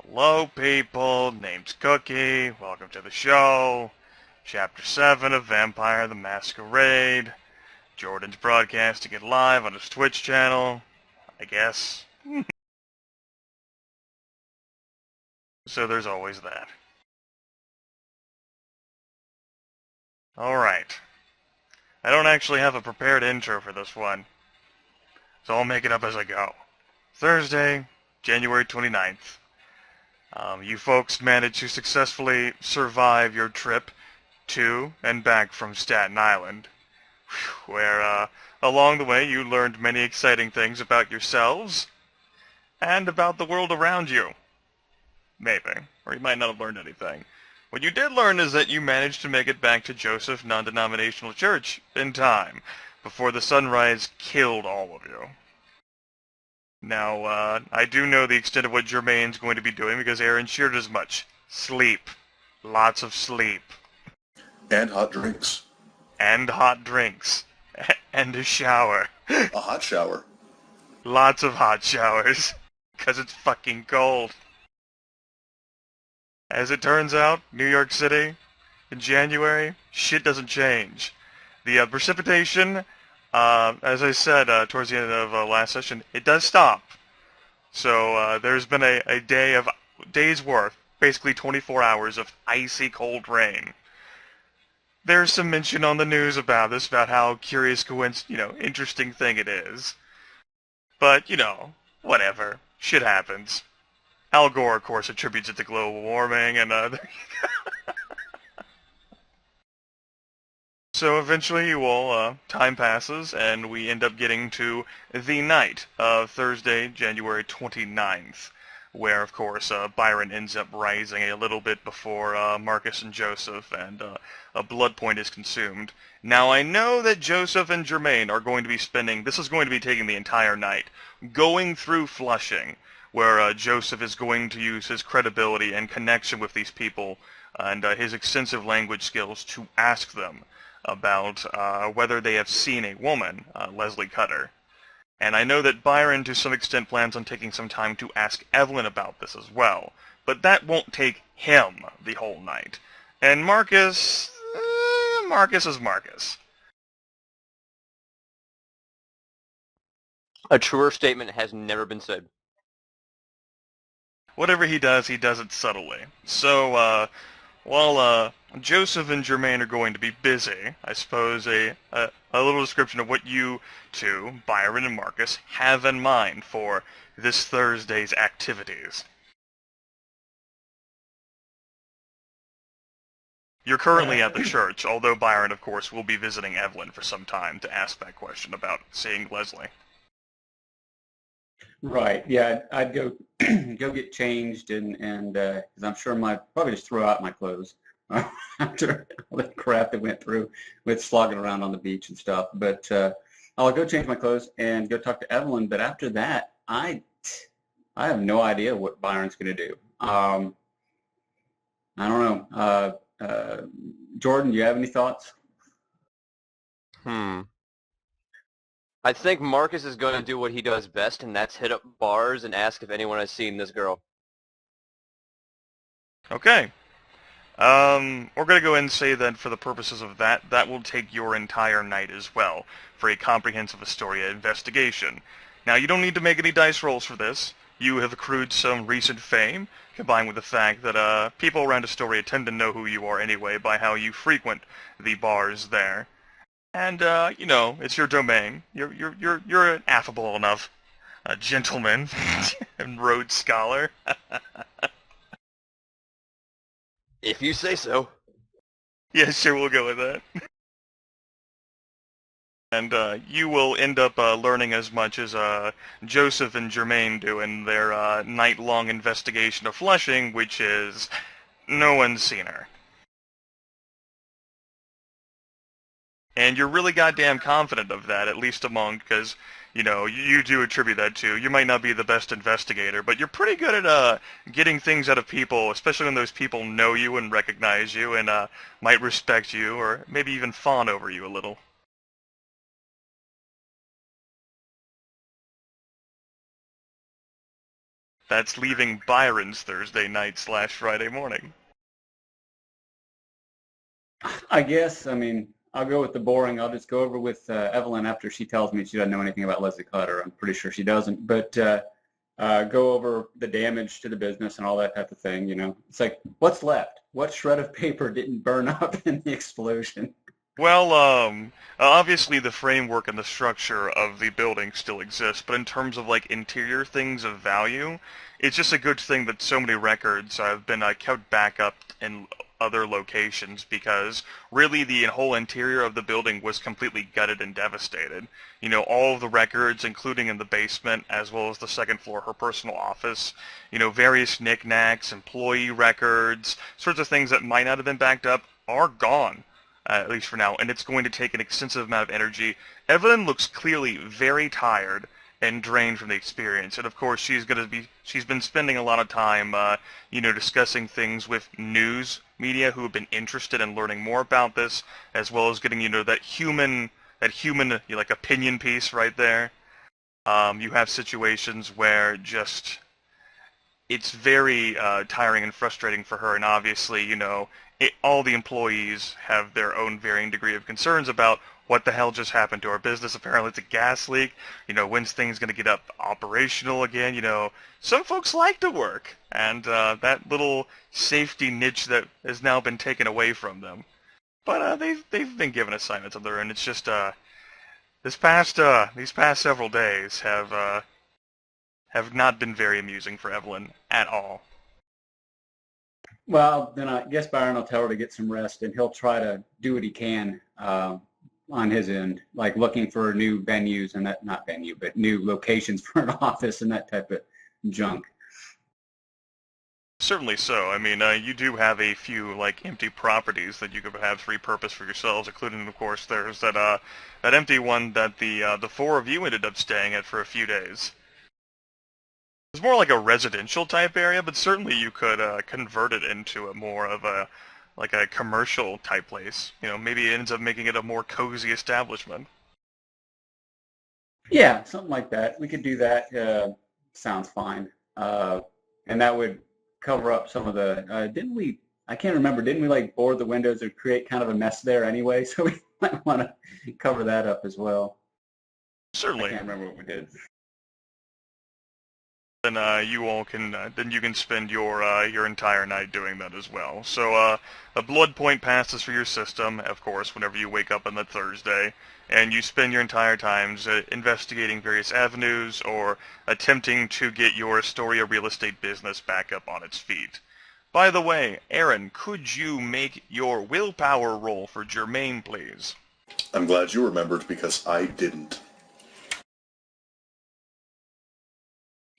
Hello, people. Name's Cookie. Welcome to the show. Chapter 7 of Vampire the Masquerade. Jordan's broadcasting it live on his Twitch channel, I guess. So there's always that. Alright. I don't actually have a prepared intro for this one, so I'll make it up as I go. Thursday, January 29th. You folks managed to successfully survive your trip to and back from Staten Island, where along the way you learned many exciting things about yourselves and about the world around you. Maybe. Or you might not have learned anything. What you did learn is that you managed to make it back to Joseph Non-Denominational Church in time, before the sunrise killed all of you. Now, I do know the extent of what Jermaine's going to be doing because Aaron shared as much. Sleep. Lots of sleep. And hot drinks. And hot drinks. And a shower. A hot shower. Lots of hot showers. Because it's fucking cold. As it turns out, New York City, in January, shit doesn't change. The precipitation, as I said towards the end of last session, it does stop. So there's been a day's worth, basically 24 hours of icy cold rain. There's some mention on the news about this, about how curious, interesting thing it is. But, whatever. Shit happens. Al Gore, of course, attributes it to global warming, and so eventually, time passes, and we end up getting to the night of Thursday, January 29th, where, of course, Byron ends up rising a little bit before Marcus and Joseph, and a blood point is consumed. Now, I know that Joseph and Jermaine are going to be this is going to be taking the entire night, going through Flushing, where Joseph is going to use his credibility and connection with these people, and his extensive language skills to ask them about whether they have seen a woman, Leslie Cutter. And I know that Byron, to some extent, plans on taking some time to ask Evelyn about this as well. But that won't take him the whole night. And Marcus is Marcus. A truer statement has never been said. Whatever he does it subtly. So, while Joseph and Jermaine are going to be busy, I suppose a little description of what you two, Byron and Marcus, have in mind for this Thursday's activities. You're currently at the church, although Byron, of course, will be visiting Evelyn for some time to ask that question about seeing Leslie. Right. Yeah, I'd go go get changed and because I'm sure probably just throw out my clothes after all the crap that went through with slogging around on the beach and stuff. But I'll go change my clothes and go talk to Evelyn. But after that, I have no idea what Byron's going to do. I don't know. Jordan, do you have any thoughts? I think Marcus is going to do what he does best, and that's hit up bars and ask if anyone has seen this girl. Okay. We're going to go ahead and say that for the purposes of that will take your entire night as well, for a comprehensive Astoria investigation. Now, you don't need to make any dice rolls for this. You have accrued some recent fame, combined with the fact that people around Astoria tend to know who you are anyway by how you frequent the bars there. And, it's your domain. You're an affable enough gentleman and Rhodes Scholar. If you say so. Yeah, sure, we'll go with that. And you will end up learning as much as Joseph and Jermaine do in their night-long investigation of Flushing, which is no one's seen her. And you're really goddamn confident of that, at least among, because, you do attribute that to, you might not be the best investigator, but you're pretty good at getting things out of people, especially when those people know you and recognize you and might respect you, or maybe even fawn over you a little. That's leaving Byron's Thursday night / Friday morning. I guess, I mean, I'll go with the boring. I'll just go over with Evelyn after she tells me she doesn't know anything about Leslie Clutter. I'm pretty sure she doesn't. But go over the damage to the business and all that type of thing, you know. It's like, what's left? What shred of paper didn't burn up in the explosion? Well, obviously the framework and the structure of the building still exists, but in terms of like interior things of value, it's just a good thing that so many records have been kept back up in other locations, because really the whole interior of the building was completely gutted and devastated. You know, all of the records, including in the basement as well as the second floor, her personal office, you know, various knickknacks, employee records, sorts of things that might not have been backed up are gone. At least for now, and it's going to take an extensive amount of energy. Evelyn looks clearly very tired and drained from the experience, and of course she's been spending a lot of time, you know, discussing things with news media who have been interested in learning more about this, as well as getting, you know, that human, like opinion piece right there. You have situations where just it's very tiring and frustrating for her, and obviously, you know, all the employees have their own varying degree of concerns about what the hell just happened to our business. Apparently it's a gas leak. You know, when's things going to get up operational again? You know, some folks like to work, and that little safety niche that has now been taken away from them. But they've been given assignments of their own. It's just these past several days have not been very amusing for Evelyn at all. Well, then I guess Byron will tell her to get some rest, and he'll try to do what he can on his end, like looking for new venues and that, not venue, but new locations for an office and that type of junk. Certainly so. I mean, you do have a few like empty properties that you could perhaps repurpose for yourselves, including, of course, there's that empty one that the four of you ended up staying at for a few days. It's more like a residential type area, but certainly you could convert it into a more of a like a commercial type place. You know, maybe it ends up making it a more cozy establishment. Yeah, something like that. We could do that. Sounds fine. And that would cover up some of the, didn't we, I can't remember, didn't we like board the windows or create kind of a mess there anyway? So we might want to cover that up as well. I Certainly. can't remember what we did. Then you all can then you can spend your entire night doing that as well. So a blood point passes for your system, of course, whenever you wake up on that Thursday, and you spend your entire times investigating various avenues or attempting to get your Astoria real estate business back up on its feet. By the way, Aaron, could you make your willpower roll for Jermaine, please? I'm glad you remembered because I didn't.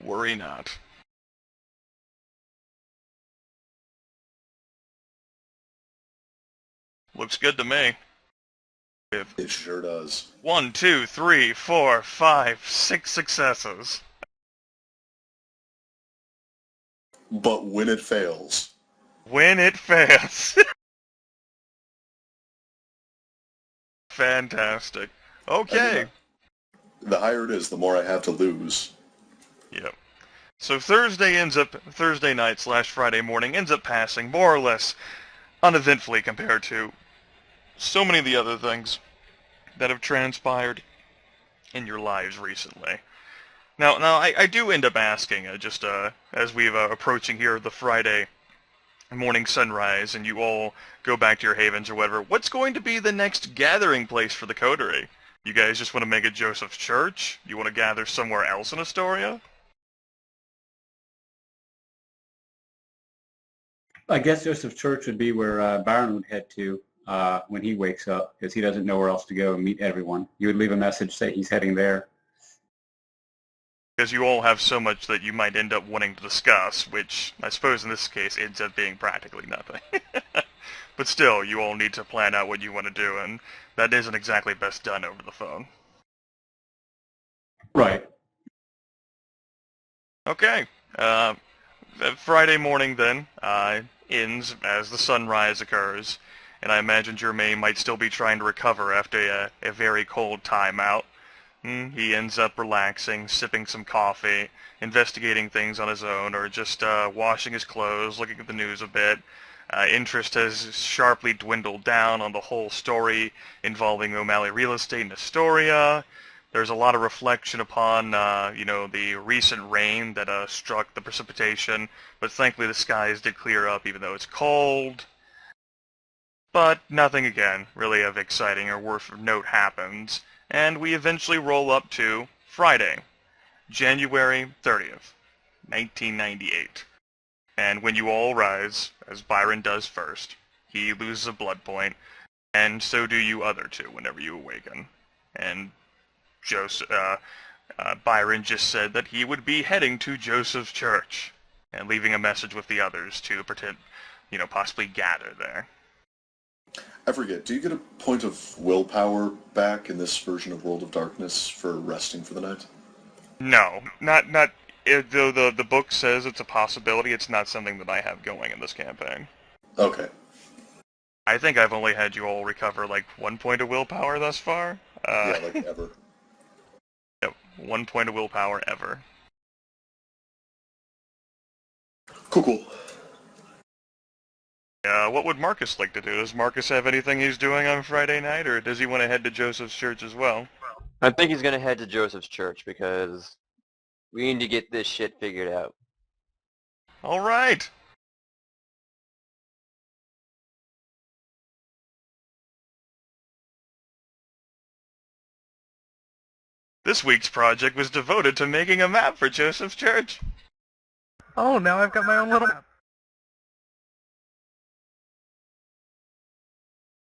Worry not. Looks good to me. It sure does. 1, 2, 3, 4, 5, 6 successes. But when it fails... When it fails. Fantastic. Okay. The higher it is, the more I have to lose. Yep. So Thursday night / Friday morning ends up passing more or less uneventfully compared to so many of the other things that have transpired in your lives recently. Now I do end up asking, just as we've approaching here the Friday morning sunrise, and you all go back to your havens or whatever, what's going to be the next gathering place for the coterie? You guys just want to make it Joseph's Church? You want to gather somewhere else in Astoria? I guess Joseph's Church would be where Byron would head to when he wakes up, because he doesn't know where else to go and meet everyone. You would leave a message, say he's heading there. Because you all have so much that you might end up wanting to discuss, which I suppose in this case ends up being practically nothing. But still, you all need to plan out what you want to do, and that isn't exactly best done over the phone. Right. Okay. Friday morning then ends as the sunrise occurs, and I imagine Jermaine might still be trying to recover after a very cold time out. He ends up relaxing, sipping some coffee, investigating things on his own or just washing his clothes, looking at the news a bit. Interest has sharply dwindled down on the whole story involving O'Malley Real Estate in Astoria. There's a lot of reflection upon, the recent rain that struck the precipitation, but thankfully the skies did clear up even though it's cold. But nothing, again, really of exciting or worth note happens, and we eventually roll up to Friday, January 30th, 1998. And when you all rise, as Byron does first, he loses a blood point, and so do you other two whenever you awaken. And Byron just said that he would be heading to Joseph's church, and leaving a message with the others to pretend, possibly gather there. I forget, do you get a point of willpower back in this version of World of Darkness for resting for the night? No, not though the book says it's a possibility, it's not something that I have going in this campaign. Okay. I think I've only had you all recover like 1 point of willpower thus far. Yeah, like ever. Yep, 1 point of willpower ever. Cool. What would Marcus like to do? Does Marcus have anything he's doing on Friday night, or does he want to head to Joseph's church as well? I think he's going to head to Joseph's church because we need to get this shit figured out. All right. This week's project was devoted to making a map for Joseph's church. Oh, now I've got my own little map.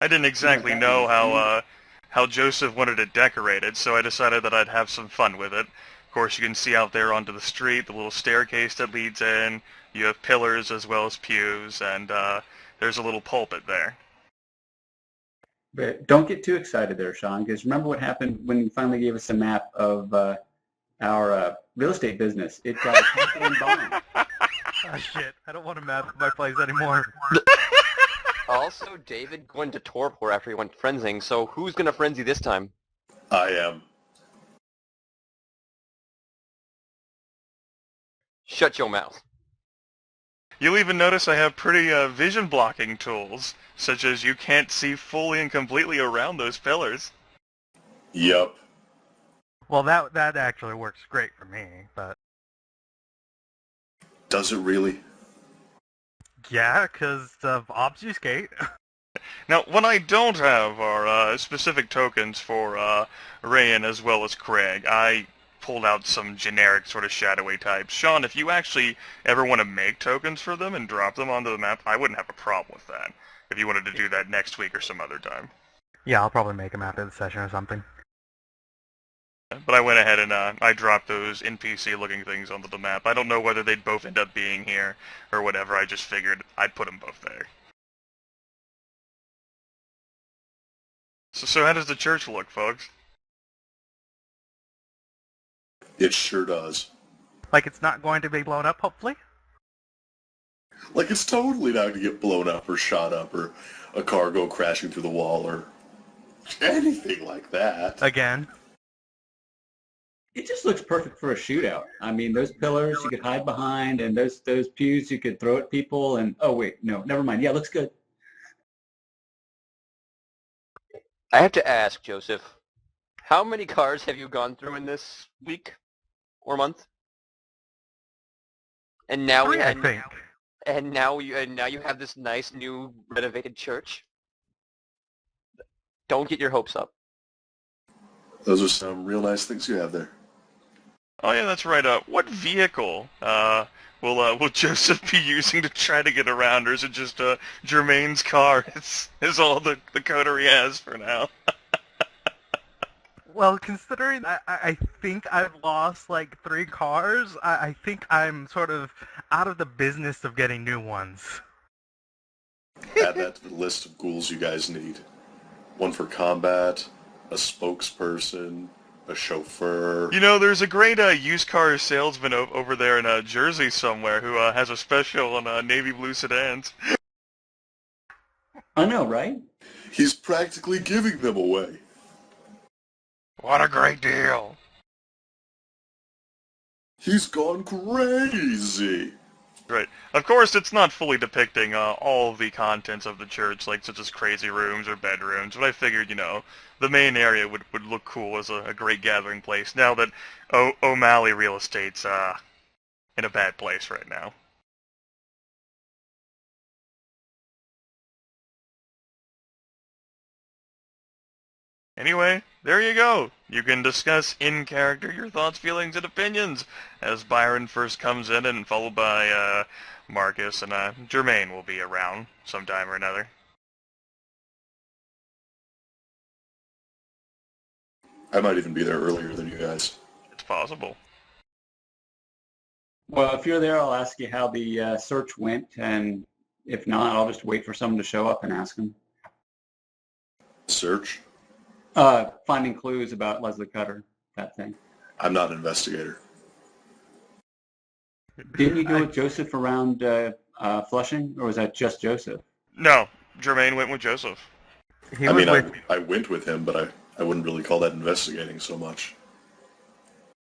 I didn't exactly know how Joseph wanted it decorated, so I decided that I'd have some fun with it. Of course, you can see out there onto the street the little staircase that leads in. You have pillars as well as pews, and there's a little pulpit there. But don't get too excited there, Sean, because remember what happened when you finally gave us a map of our real estate business. It got attacked and bombed. Oh, shit. I don't want to map my place anymore. Also, David went to torpor after he went frenzing, so who's going to frenzy this time? I am. Shut your mouth. You'll even notice I have pretty vision blocking tools, such as you can't see fully and completely around those pillars. Yep. Well, that actually works great for me, but... Does it really? Yeah, because of obfuscate. Now, what I don't have are specific tokens for Rayan as well as Craig. I pulled out some generic sort of shadowy types. Sean, if you actually ever want to make tokens for them and drop them onto the map, I wouldn't have a problem with that. If you wanted to do that next week or some other time. Yeah, I'll probably make a map of the session or something. But I went ahead and I dropped those NPC-looking things onto the map. I don't know whether they'd both end up being here or whatever. I just figured I'd put them both there. So how does the church look, folks? It sure does. Like it's not going to be blown up, hopefully? Like it's totally not going to get blown up or shot up or a car go crashing through the wall or anything like that. Again. It just looks perfect for a shootout. I mean, those pillars you could hide behind, and those pews you could throw at people, and oh wait, no, never mind. Yeah, looks good. I have to ask, Joseph, how many cars have you gone through in this week or month? And now Three, I think. And now you have this nice new renovated church. Don't get your hopes up. Those are some real nice things you have there. Oh yeah, that's right. What vehicle will Joseph be using to try to get around, or is it just Jermaine's car? Is all the coterie has for now. Well, considering I think I've lost like 3 cars, I think I'm sort of out of the business of getting new ones. Add that to the list of ghouls you guys need. One for combat, a spokesperson, a chauffeur. You know, there's a great used car salesman over there in Jersey somewhere who has a special on navy blue sedans. I know, right? He's practically giving them away. What a great deal! He's gone crazy. Right. Of course, it's not fully depicting all the contents of the church, like such as crazy rooms or bedrooms, but I figured, the main area would look cool as a great gathering place now that O'Malley real estate's in a bad place right now. Anyway, there you go. You can discuss in character your thoughts, feelings, and opinions as Byron first comes in, and followed by Marcus, and Jermaine will be around sometime or another. I might even be there earlier than you guys. It's possible. Well, if you're there, I'll ask you how the search went, and if not, I'll just wait for someone to show up and ask them. Search? Finding clues about Leslie Cutter, that thing. I'm not an investigator. Didn't you go with Joseph around Flushing, or was that just Joseph? No, Jermaine went with Joseph. I went with him, but I wouldn't really call that investigating so much.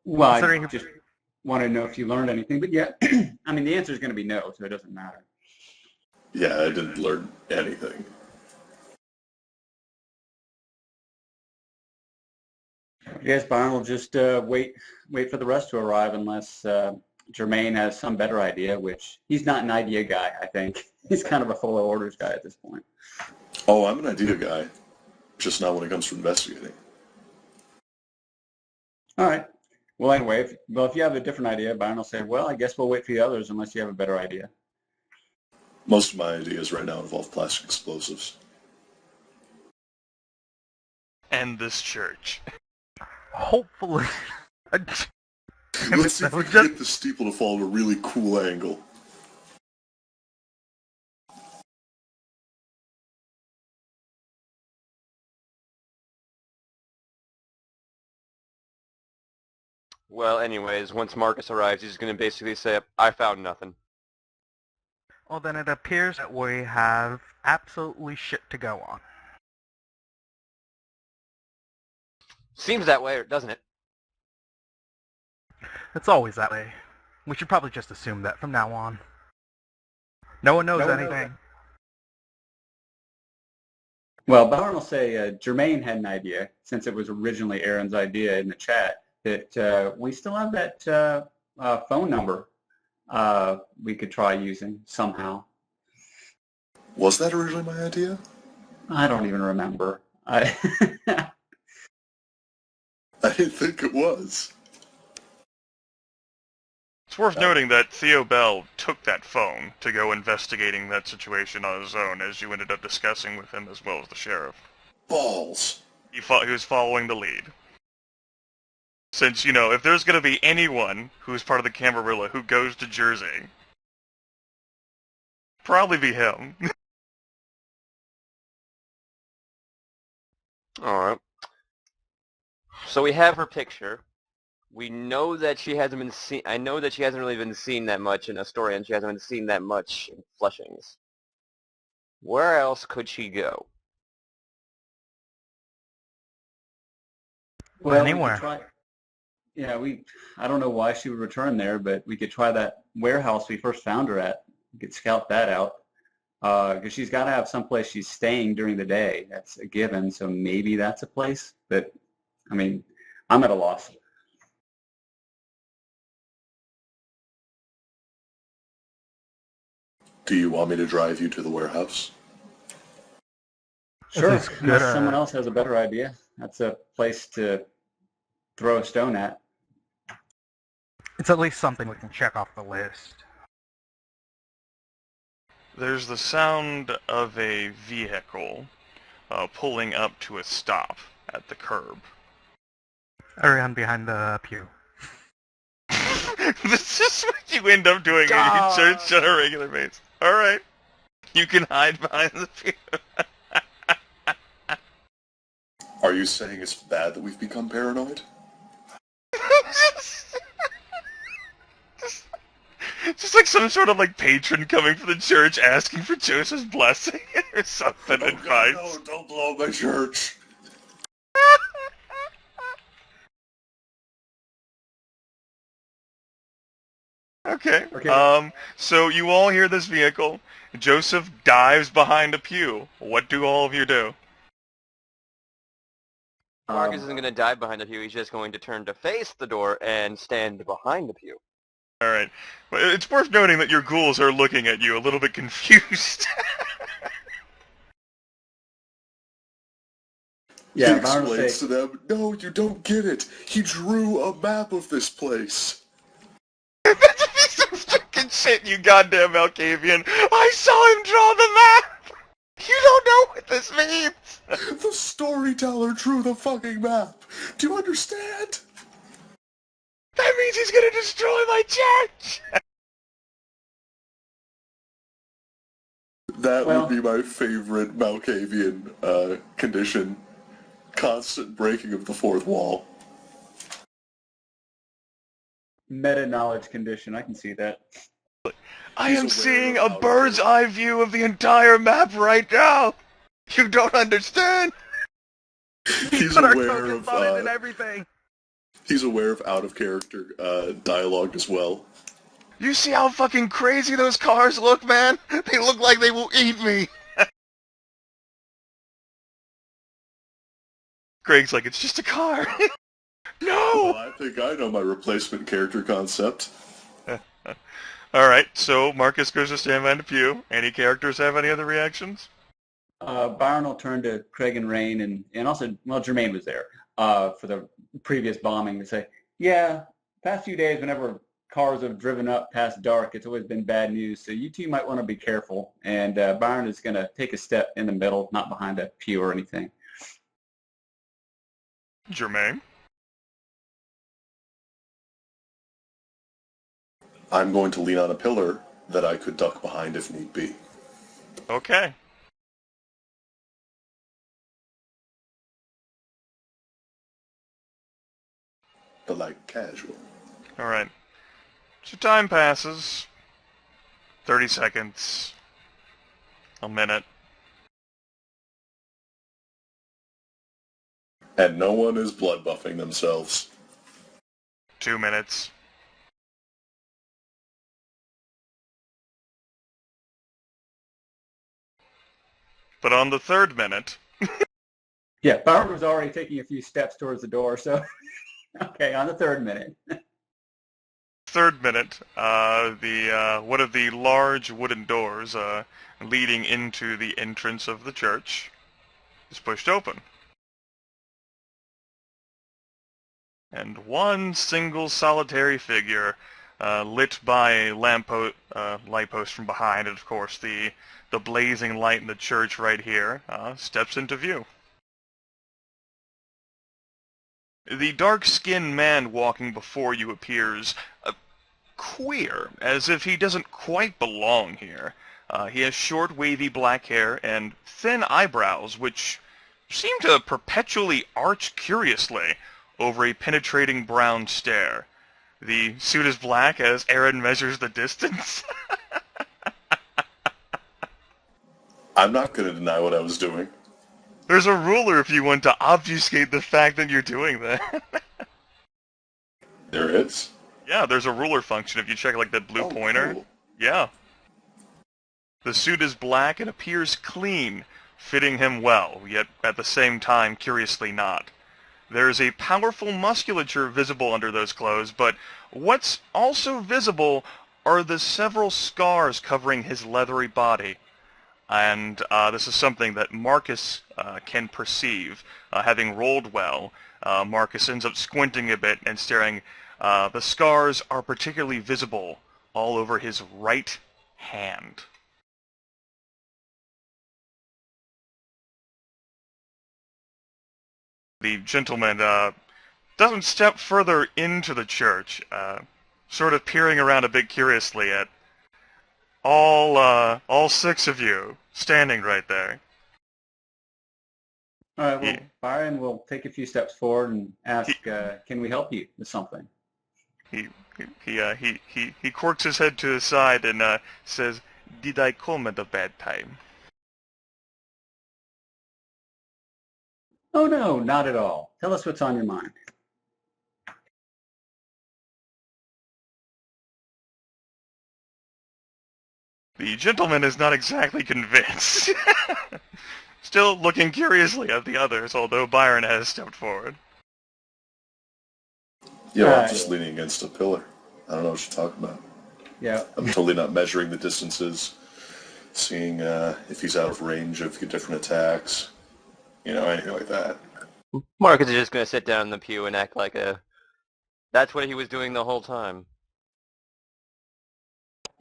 Well, I just want to know if you learned anything, but yeah, I mean, the answer is going to be no, so it doesn't matter. Yeah, I didn't learn anything. I guess Byron will just wait for the rest to arrive unless Jermaine has some better idea, which he's not an idea guy, I think. He's kind of a follow orders guy at this point. Oh, I'm an idea guy, just not when it comes to investigating. All right. Well, anyway, if you have a different idea, Byron will say, well, I guess we'll wait for the others unless you have a better idea. Most of my ideas right now involve plastic explosives. And this church. Hopefully. Let's see if we can get the steeple to fall at a really cool angle. Well, anyways, once Marcus arrives, he's going to basically say, I found nothing. Well, then it appears that we have absolutely shit to go on. Seems that way, doesn't it? It's always that way. We should probably just assume that from now on. No one knows anything. Well, Byron will say Jermaine had an idea, since it was originally Aaron's idea in the chat, that we still have that phone number we could try using somehow. Was that originally my idea? I don't even remember. I didn't think it was. It's worth noting that Theo Bell took that phone to go investigating that situation on his own, as you ended up discussing with him as well as the sheriff. Balls. He was following the lead. Since, if there's going to be anyone who's part of the Camarilla who goes to Jersey, probably be him. Alright. So we have her picture. We know that she hasn't been seen. I know that she hasn't really been seen that much in Astoria, and she hasn't been seen that much in Flushings. Where else could she go? Well, anywhere. I don't know why she would return there, but we could try that warehouse we first found her at. We could scout that out. Because she's got to have someplace she's staying during the day. That's a given, so maybe that's a place. But, I mean, I'm at a loss. Do you want me to drive you to the warehouse? Sure, unless someone else has a better idea. That's a place to throw a stone at. It's at least something we can check off the list. There's the sound of a vehicle pulling up to a stop at the curb. Around behind the pew. This is what you end up doing in church on a regular basis. Alright. You can hide behind the pew. Are you saying it's bad that we've become paranoid? Just like some sort of patron coming from the church asking for Joseph's blessing or something. Advice. No, don't blow up my church. Okay. Okay. So you all hear this vehicle. Joseph dives behind a pew. What do all of you do? Marcus isn't going to dive behind the pew. He's just going to turn to face the door and stand behind the pew. All right. Well, it's worth noting that your ghouls are looking at you a little bit confused. He Yeah, Byron will explains say, to them, no, you don't get it. He drew a map of this place. That's a piece of freaking shit, you goddamn Alcavian. I saw him draw the map. You don't know what this means. The storyteller drew the fucking map. Do you understand? That means he's gonna destroy my church. That well, would be my favorite Malkavian condition. Constant breaking of the fourth wall. meta-knowledge condition. I can see that. I He's am aware seeing of a how to bird's do it. eye view of the entire map right now. You don't understand. He's Put our aware tokens of on it and everything. he's aware of out of character dialogue as well. You see how fucking crazy those cars look, man? They look like they will eat me. Greg's like, it's just a car. Well, No! I think I know my replacement character concept. Alright, so Marcus goes to stand behind the pew. Any characters have any other reactions? Byron will turn to Craig and Rain, and also, well, Jermaine was there for the previous bombing to say, yeah, past few days, whenever cars have driven up past dark, it's always been bad news, so you two might want to be careful. And Byron is going to take a step in the middle, not behind a pew or anything. Jermaine? I'm going to lean on a pillar that I could duck behind if need be. Okay. But like casual. Alright. So time passes. 30 seconds. A minute. And no one is blood buffing themselves. 2 minutes. But on the third minute, Yeah, Byron was already taking a few steps towards the door, so, okay, on the third minute. one of the large wooden doors leading into the entrance of the church is pushed open. And one single solitary figure, lit by a light post from behind, and of course the blazing light in the church right here, steps into view. The dark-skinned man walking before you appears queer, as if he doesn't quite belong here. He has short, wavy black hair and thin eyebrows, which seem to perpetually arch curiously over a penetrating brown stare. The suit is black as Aaron measures the distance. I'm not going to deny what I was doing. There's a ruler if you want to obfuscate the fact that you're doing that. There is? Yeah, there's a ruler function if you check like that blue pointer. Cool. Yeah. The suit is black and appears clean, fitting him well, yet at the same time curiously not. There is a powerful musculature visible under those clothes, but what's also visible are the several scars covering his leathery body. And this is something that Marcus can perceive. Having rolled well, Marcus ends up squinting a bit and staring. The scars are particularly visible all over his right hand. The gentleman doesn't step further into the church, sort of peering around a bit curiously at all six of you standing right there. All right, well, He, Byron will take a few steps forward and ask, can we help you with something? he quirks his head to the side and says, "Did I come at a bad time?" Oh, no, not at all. Tell us what's on your mind. The gentleman is not exactly convinced. Still looking curiously at the others, although Byron has stepped forward. Yeah, well, I'm just leaning against a pillar. I don't know what you're talking about. Yeah. I'm totally not measuring the distances, seeing if he's out of range of different attacks, anything like that. Marcus is just going to sit down in the pew and act like that's what he was doing the whole time.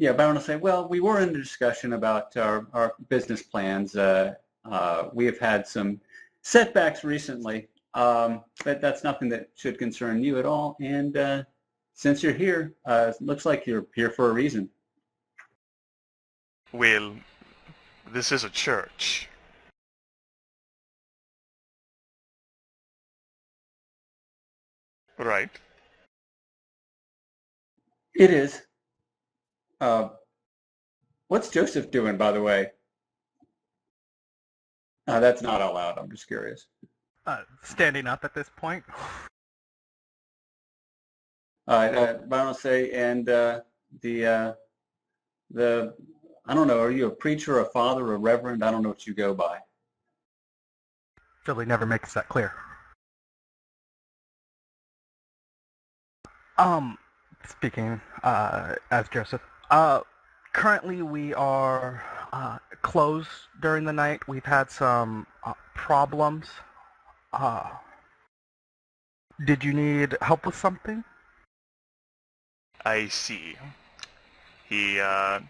Yeah, Byron will say, well, we were in a discussion about our business plans. We have had some setbacks recently, but that's nothing that should concern you at all. And since you're here, it looks like you're here for a reason. Well, this is a church. Right. It is. What's Joseph doing, by the way? That's not out loud. I'm just curious. Standing up at this point. Byron will say, and the I don't know, are you a preacher, a father, a reverend? I don't know what you go by. Philly never makes that clear. Speaking as Joseph, currently we are closed during the night. We've had some problems. Did you need help with something? I see. He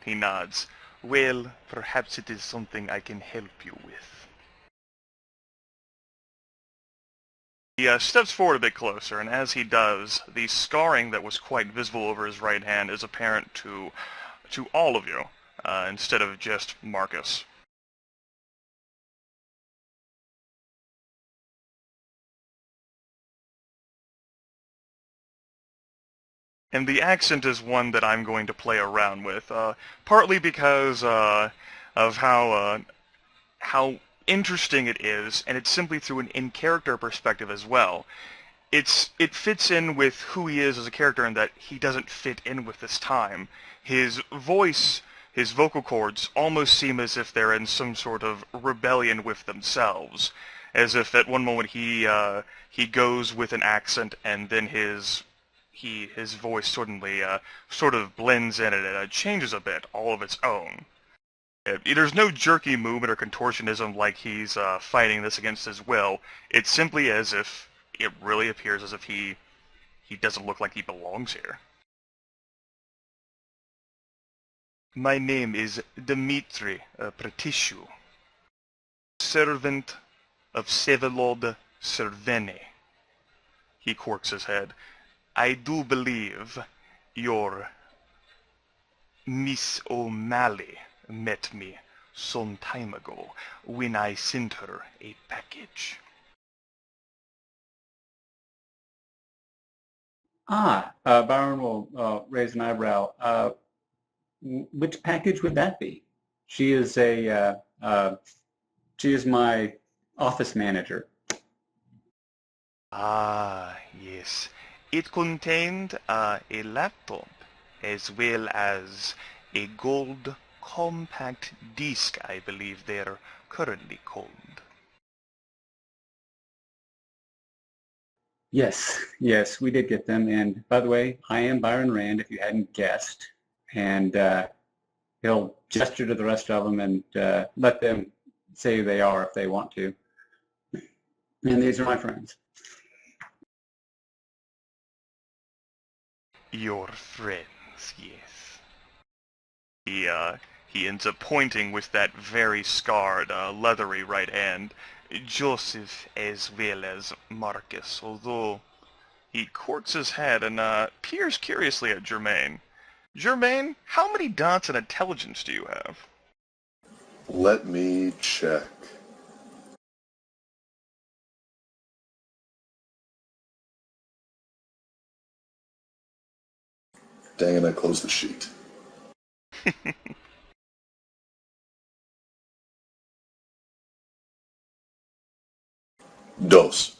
nods. Well, perhaps it is something I can help you with. He steps forward a bit closer, and as he does, the scarring that was quite visible over his right hand is apparent to all of you, instead of just Marcus. And the accent is one that I'm going to play around with, partly because of how interesting it is, and it's simply through an in-character perspective as well. It fits in with who he is as a character in that he doesn't fit in with this time. His voice, his vocal cords almost seem as if they're in some sort of rebellion with themselves, as if at one moment he goes with an accent and then his voice suddenly sort of blends in and it changes a bit, all of its own. There's no jerky movement or contortionism like he's fighting this against his will. It's simply as if it really appears as if he doesn't look like he belongs here. My name is Dmitri Pratishu, servant of Vsevolod Cerveni. He quirks his head. I do believe your Miss O'Malley met me some time ago when I sent her a package. Byron will raise an eyebrow. Which package would that be? She is she is my office manager. Ah, yes. It contained a laptop as well as a gold compact disc, I believe they're currently called. Yes, we did get them. And by the way, I am Byron Rand, if you hadn't guessed. And he'll gesture to the rest of them and let them say who they are if they want to. And these are my friends. Your friends, yes. He ends up pointing with that very scarred, leathery right hand. Joseph as well as Marcus, although he quirks his head and peers curiously at Jermaine. Jermaine, how many dots in intelligence do you have? Let me check. Dang it, I closed the sheet. Dos.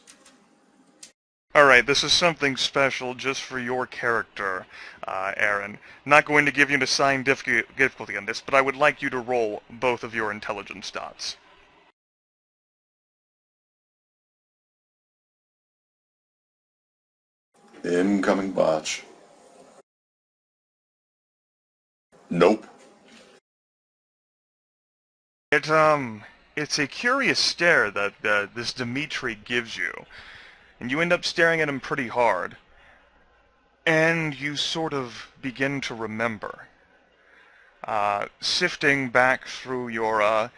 Alright, this is something special just for your character, Aaron. Not going to give you an assigned difficulty on this, but I would like you to roll both of your intelligence dots. Incoming botch. Nope. It's a curious stare that this Dimitri gives you, and you end up staring at him pretty hard, and you sort of begin to remember. Sifting back through your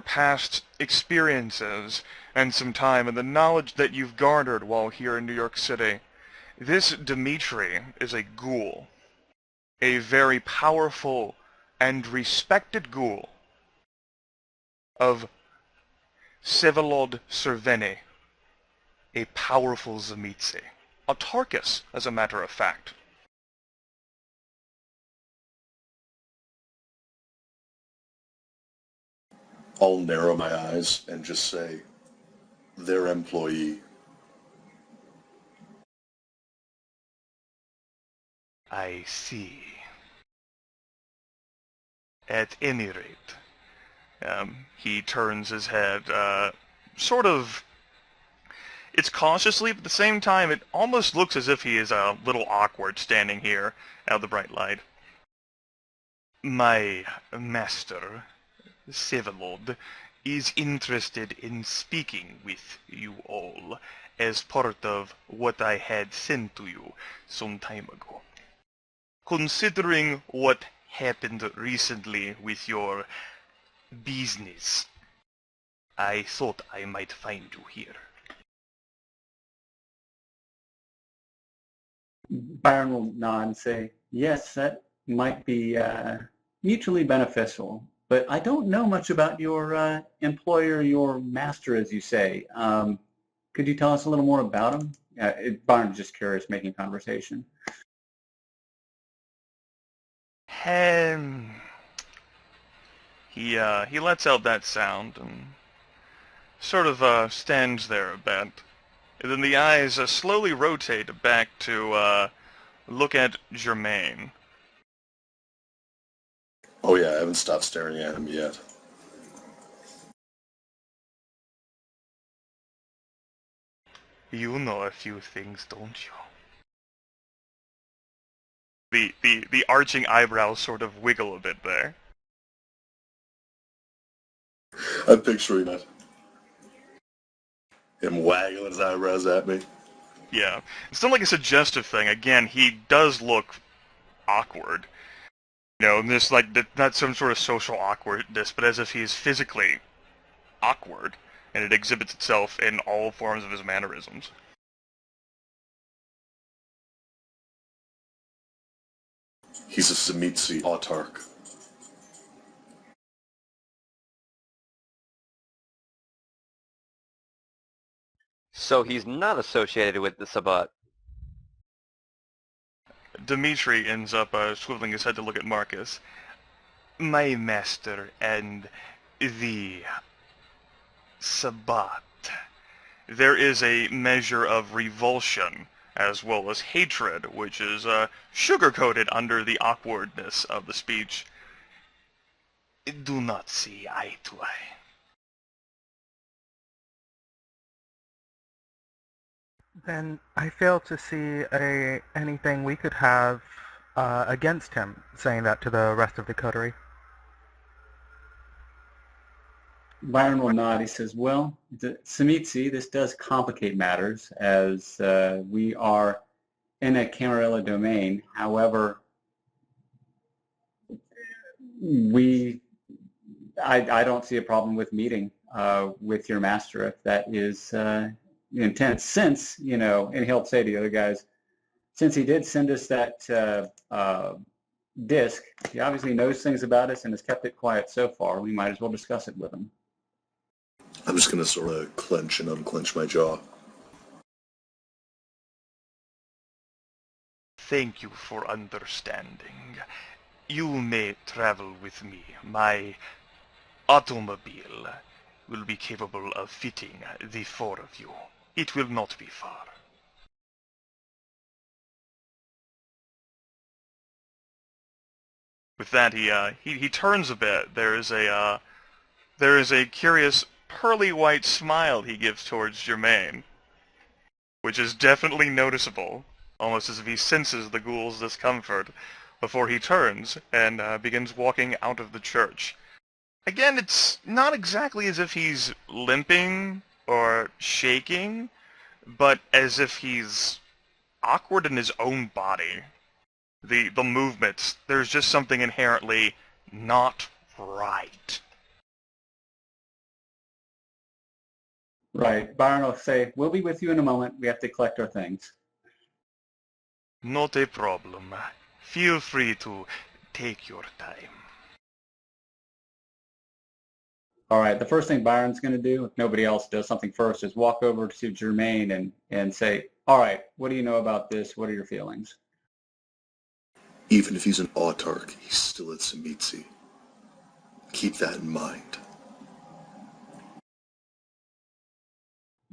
past experiences and some time and the knowledge that you've garnered while here in New York City, this Dimitri is a ghoul, a very powerful and respected ghoul of Sevalod Cerveni, a powerful Tzimisce, a Tarkus, as a matter of fact. I'll narrow my eyes and just say, their employee. I see. At any rate, he turns his head, sort of, it's cautiously, but at the same time, it almost looks as if he is a little awkward standing here out of the bright light. My master, Sevalod, is interested in speaking with you all as part of what I had sent to you some time ago. Considering what happened recently with your business, I thought I might find you here. Byron will nod and say, yes, that might be mutually beneficial, but I don't know much about your employer, your master, as you say. Could you tell us a little more about him? Byron's just curious, making conversation. He lets out that sound and sort of stands there a bit. And then the eyes slowly rotate back to look at Jermaine. Oh yeah, I haven't stopped staring at him yet. You know a few things, don't you? The arching eyebrows sort of wiggle a bit there. I'm picturing it. Him waggling his eyebrows at me. Yeah. It's not like a suggestive thing. Again, he does look awkward. You know, and this like not some sort of social awkwardness, but as if he's physically awkward, and it exhibits itself in all forms of his mannerisms. He's a Tzimisce autarch. So he's not associated with the Sabbat. Dimitri ends up swiveling his head to look at Marcus. My master and the Sabbat. There is a measure of revulsion as well as hatred, which is sugar-coated under the awkwardness of the speech. Do not see eye to eye. Then I fail to see anything we could have against him saying that to the rest of the coterie. Byron will nod. He says, well, Tzimisce, this does complicate matters as we are in a Camarilla domain. However, I don't see a problem with meeting with your master if that is the intent. Since, you know, and he'll say to the other guys, since he did send us that disc, he obviously knows things about us and has kept it quiet so far. We might as well discuss it with him. I'm just going to sort of clench and unclench my jaw. Thank you for understanding. You may travel with me. My automobile will be capable of fitting the four of you. It will not be far. With that, he turns a bit. There is a curious pearly white smile he gives towards Jermaine, which is definitely noticeable, almost as if he senses the ghoul's discomfort, before he turns and begins walking out of the church. Again, it's not exactly as if he's limping or shaking, but as if he's awkward in his own body. The movements, there's just something inherently not right. Right. Byron will say, we'll be with you in a moment. We have to collect our things. Not a problem. Feel free to take your time. All right. The first thing Byron's going to do, if nobody else does something first, is walk over to Jermaine and say, all right, what do you know about this? What are your feelings? Even if he's an autarch, he's still at Tzimisce. Keep that in mind.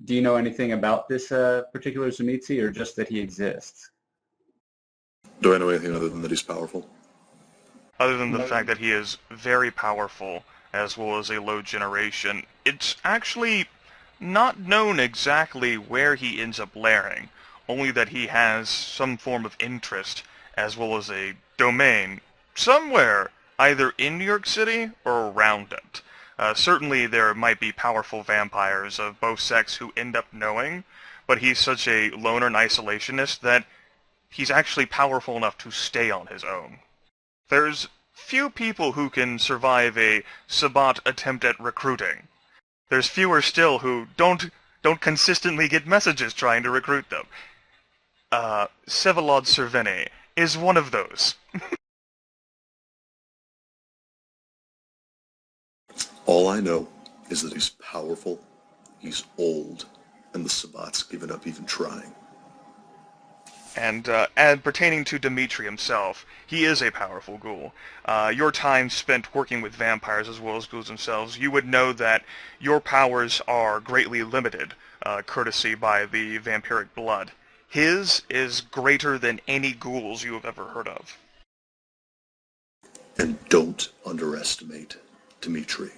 Do you know anything about this particular Tzimisce, or just that he exists? Do I know anything other than that he's powerful? Other than the fact that he is very powerful, as well as a low generation, it's actually not known exactly where he ends up lairing, only that he has some form of interest, as well as a domain, somewhere, either in New York City or around it. Certainly there might be powerful vampires of both sex who end up knowing, but he's such a loner and isolationist that he's actually powerful enough to stay on his own. There's few people who can survive a Sabbat attempt at recruiting. There's fewer still who don't consistently get messages trying to recruit them. Sevalod Cerveni is one of those. All I know is that he's powerful, he's old, and the Sabbat's given up even trying. And pertaining to Dimitri himself, he is a powerful ghoul. Your time spent working with vampires as well as ghouls themselves, you would know that your powers are greatly limited, courtesy by the vampiric blood. His is greater than any ghouls you have ever heard of. And don't underestimate Dimitri.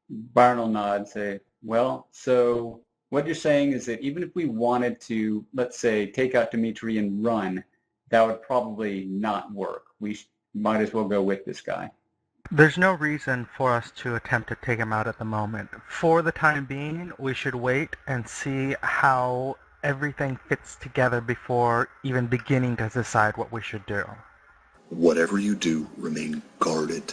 Byron will nod and say, well, so what you're saying is that even if we wanted to, let's say, take out Dimitri and run, that would probably not work. We might as well go with this guy. There's no reason for us to attempt to take him out at the moment. For the time being, we should wait and see how everything fits together before even beginning to decide what we should do. Whatever you do, remain guarded.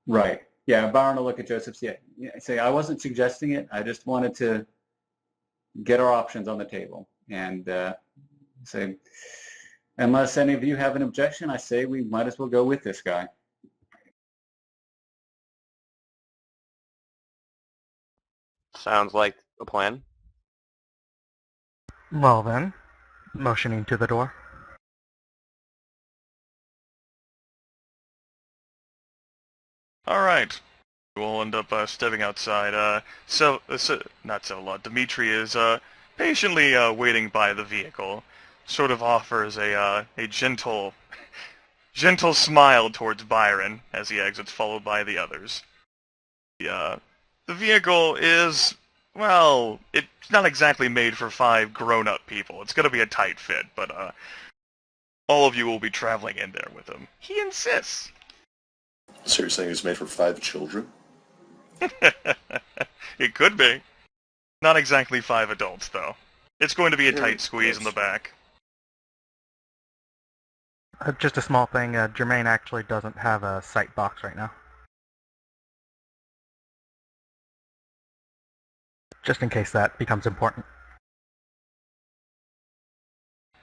Right. Yeah, Byron will look at Joseph and say, I wasn't suggesting it. I just wanted to get our options on the table. And say, unless any of you have an objection, I say we might as well go with this guy. Sounds like a plan. Well then, motioning to the door. Alright. We'll end up stepping outside. Not Sevalod. Dimitri is patiently waiting by the vehicle. Sort of offers a gentle smile towards Byron as he exits, followed by the others. The vehicle is, well, it's not exactly made for 5 grown-up people. It's going to be a tight fit, but all of you will be traveling in there with him. He insists. So you're saying it's made for 5 children? It could be. Not exactly 5 adults, though. It's going to be a tight squeeze in the back. Just a small thing, Jermaine actually doesn't have a sight box right now. Just in case that becomes important.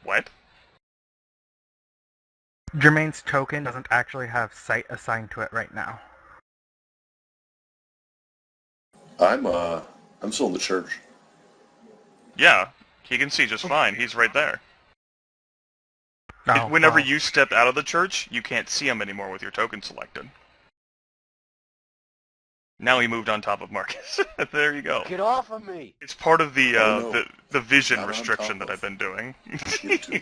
What? Jermaine's token doesn't actually have sight assigned to it right now. I'm still in the church. Yeah, he can see just fine. He's right there. Oh, Whenever well. you step out of the church, you can't see him anymore with your token selected. Now he moved on top of Marcus. There you go. Get off of me! It's part of the Oh, no. the vision Not on restriction top that I've been doing. You too.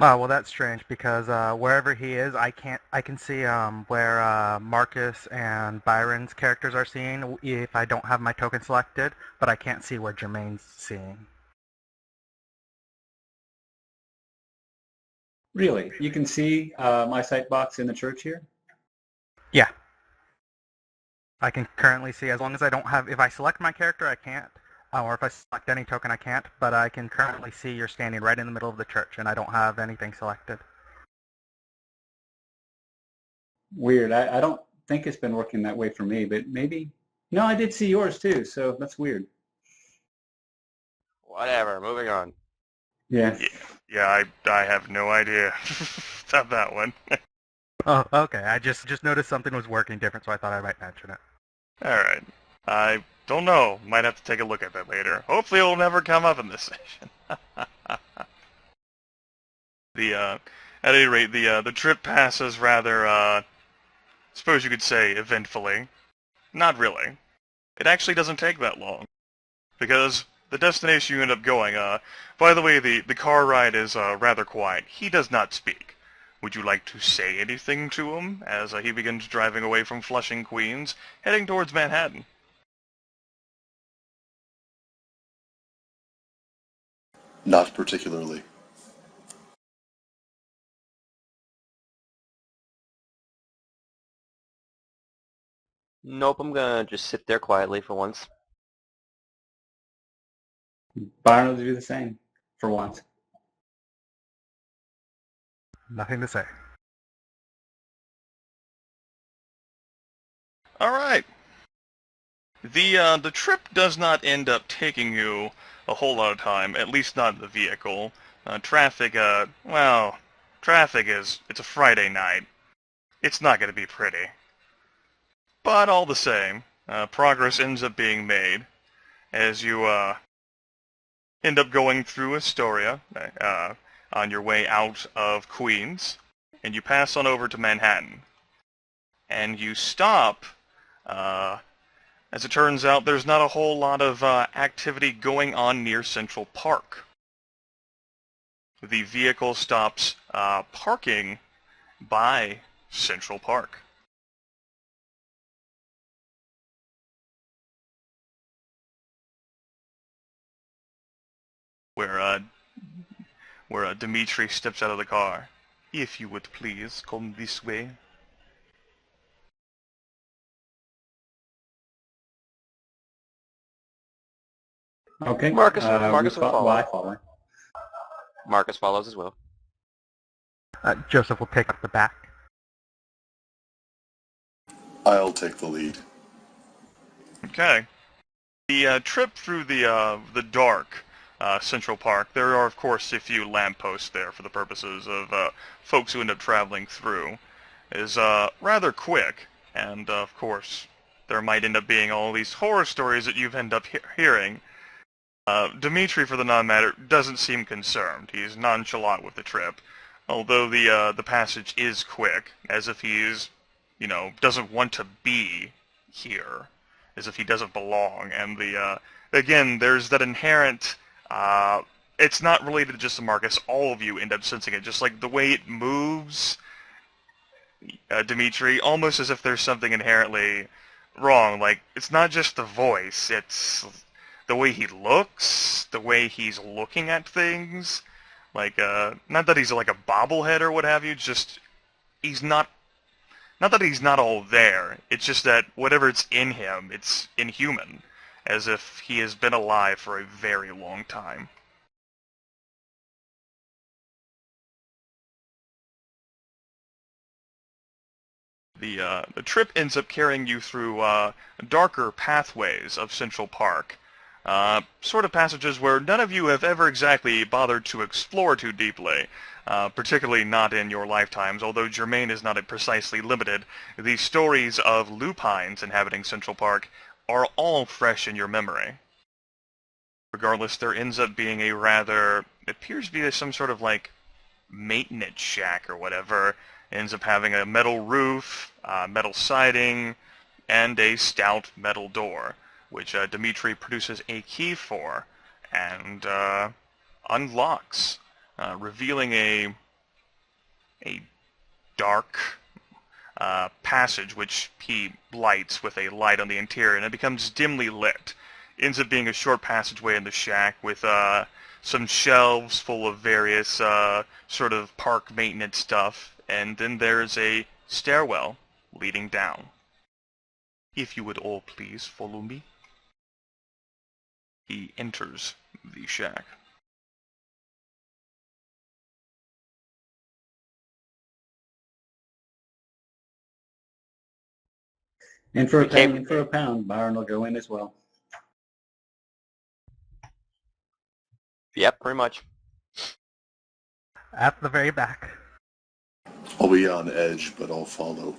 Oh, well, that's strange because wherever he is, I can see where Marcus and Byron's characters are seeing if I don't have my token selected, but I can't see where Jermaine's seeing. Really? You can see my sight box in the church here? Yeah, I can currently see as long as I don't have. If I select my character, I can't, or if I select any token, I can't. But I can currently see you're standing right in the middle of the church, and I don't have anything selected. Weird. I don't think it's been working that way for me, but maybe. No, I did see yours too, so that's weird. Whatever, moving on. Yeah. Yeah, I have no idea about that one. Oh, okay. I just noticed something was working different, so I thought I might mention it. Alright. I don't know. Might have to take a look at that later. Hopefully it'll never come up in this session. At any rate, the trip passes rather, suppose you could say, eventfully. Not really. It actually doesn't take that long. Because the destination you end up going, by the way, the car ride is, rather quiet. He does not speak. Would you like to say anything to him as he begins driving away from Flushing, Queens, heading towards Manhattan? Not particularly. Nope, I'm gonna just sit there quietly for once. Byron will do the same for once. Nothing to say. Alright. The trip does not end up taking you a whole lot of time, at least not in the vehicle. Traffic, well, traffic it's a Friday night. It's not going to be pretty. But all the same, progress ends up being made as you, end up going through Astoria, on your way out of Queens, and you pass on over to Manhattan. And you stop, uh, as it turns out, there's not a whole lot of activity going on near Central Park. The vehicle stops parking by Central Park, where Dimitri steps out of the car. If you would please come this way. Okay. Marcus we will follow. Well, I follow. Marcus follows as well. Joseph will pick up the back. I'll take the lead. Okay. The trip through the dark Central Park, there are of course a few lampposts there for the purposes of folks who end up traveling through, is rather quick, and of course there might end up being all these horror stories that you've end up hearing. Dimitri, for the non-matter, doesn't seem concerned. He's nonchalant with the trip, although the passage is quick, as if he's, doesn't want to be here, as if he doesn't belong. And again, there's that inherent. It's not related just to Marcus. All of you end up sensing it, just like the way it moves, Dimitri, almost as if there's something inherently wrong. Like, it's not just the voice, it's the way he looks, the way he's looking at things. Like, not that he's like a bobblehead or what have you, just he's not that he's not all there, it's just that whatever it's in him, it's inhuman, as if he has been alive for a very long time. The trip ends up carrying you through darker pathways of Central Park. Sort of passages where none of you have ever exactly bothered to explore too deeply, particularly not in your lifetimes, although Jermaine is not precisely limited. The stories of lupines inhabiting Central Park are all fresh in your memory. Regardless, there ends up being a rather, it appears to be some sort of like maintenance shack or whatever. It ends up having a metal roof, metal siding, and a stout metal door, which Dimitri produces a key for and unlocks. revealing a dark passage which he lights with a light on the interior, and it becomes dimly lit. It ends up being a short passageway in the shack with some shelves full of various sort of park maintenance stuff, and then there's a stairwell leading down. If you would all please follow me. He enters the shack. And for a penny and for a pound, Byron will go in as well. Yep, pretty much. At the very back. I'll be on edge, but I'll follow.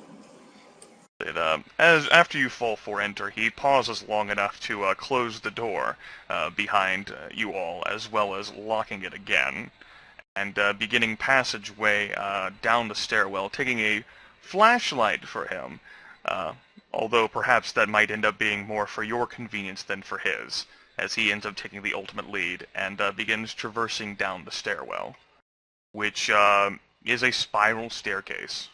As after you fall for enter, he pauses long enough to close the door behind you all, as well as locking it again, and beginning passageway down the stairwell, taking a flashlight for him, although perhaps that might end up being more for your convenience than for his, as he ends up taking the ultimate lead and begins traversing down the stairwell, which is a spiral staircase.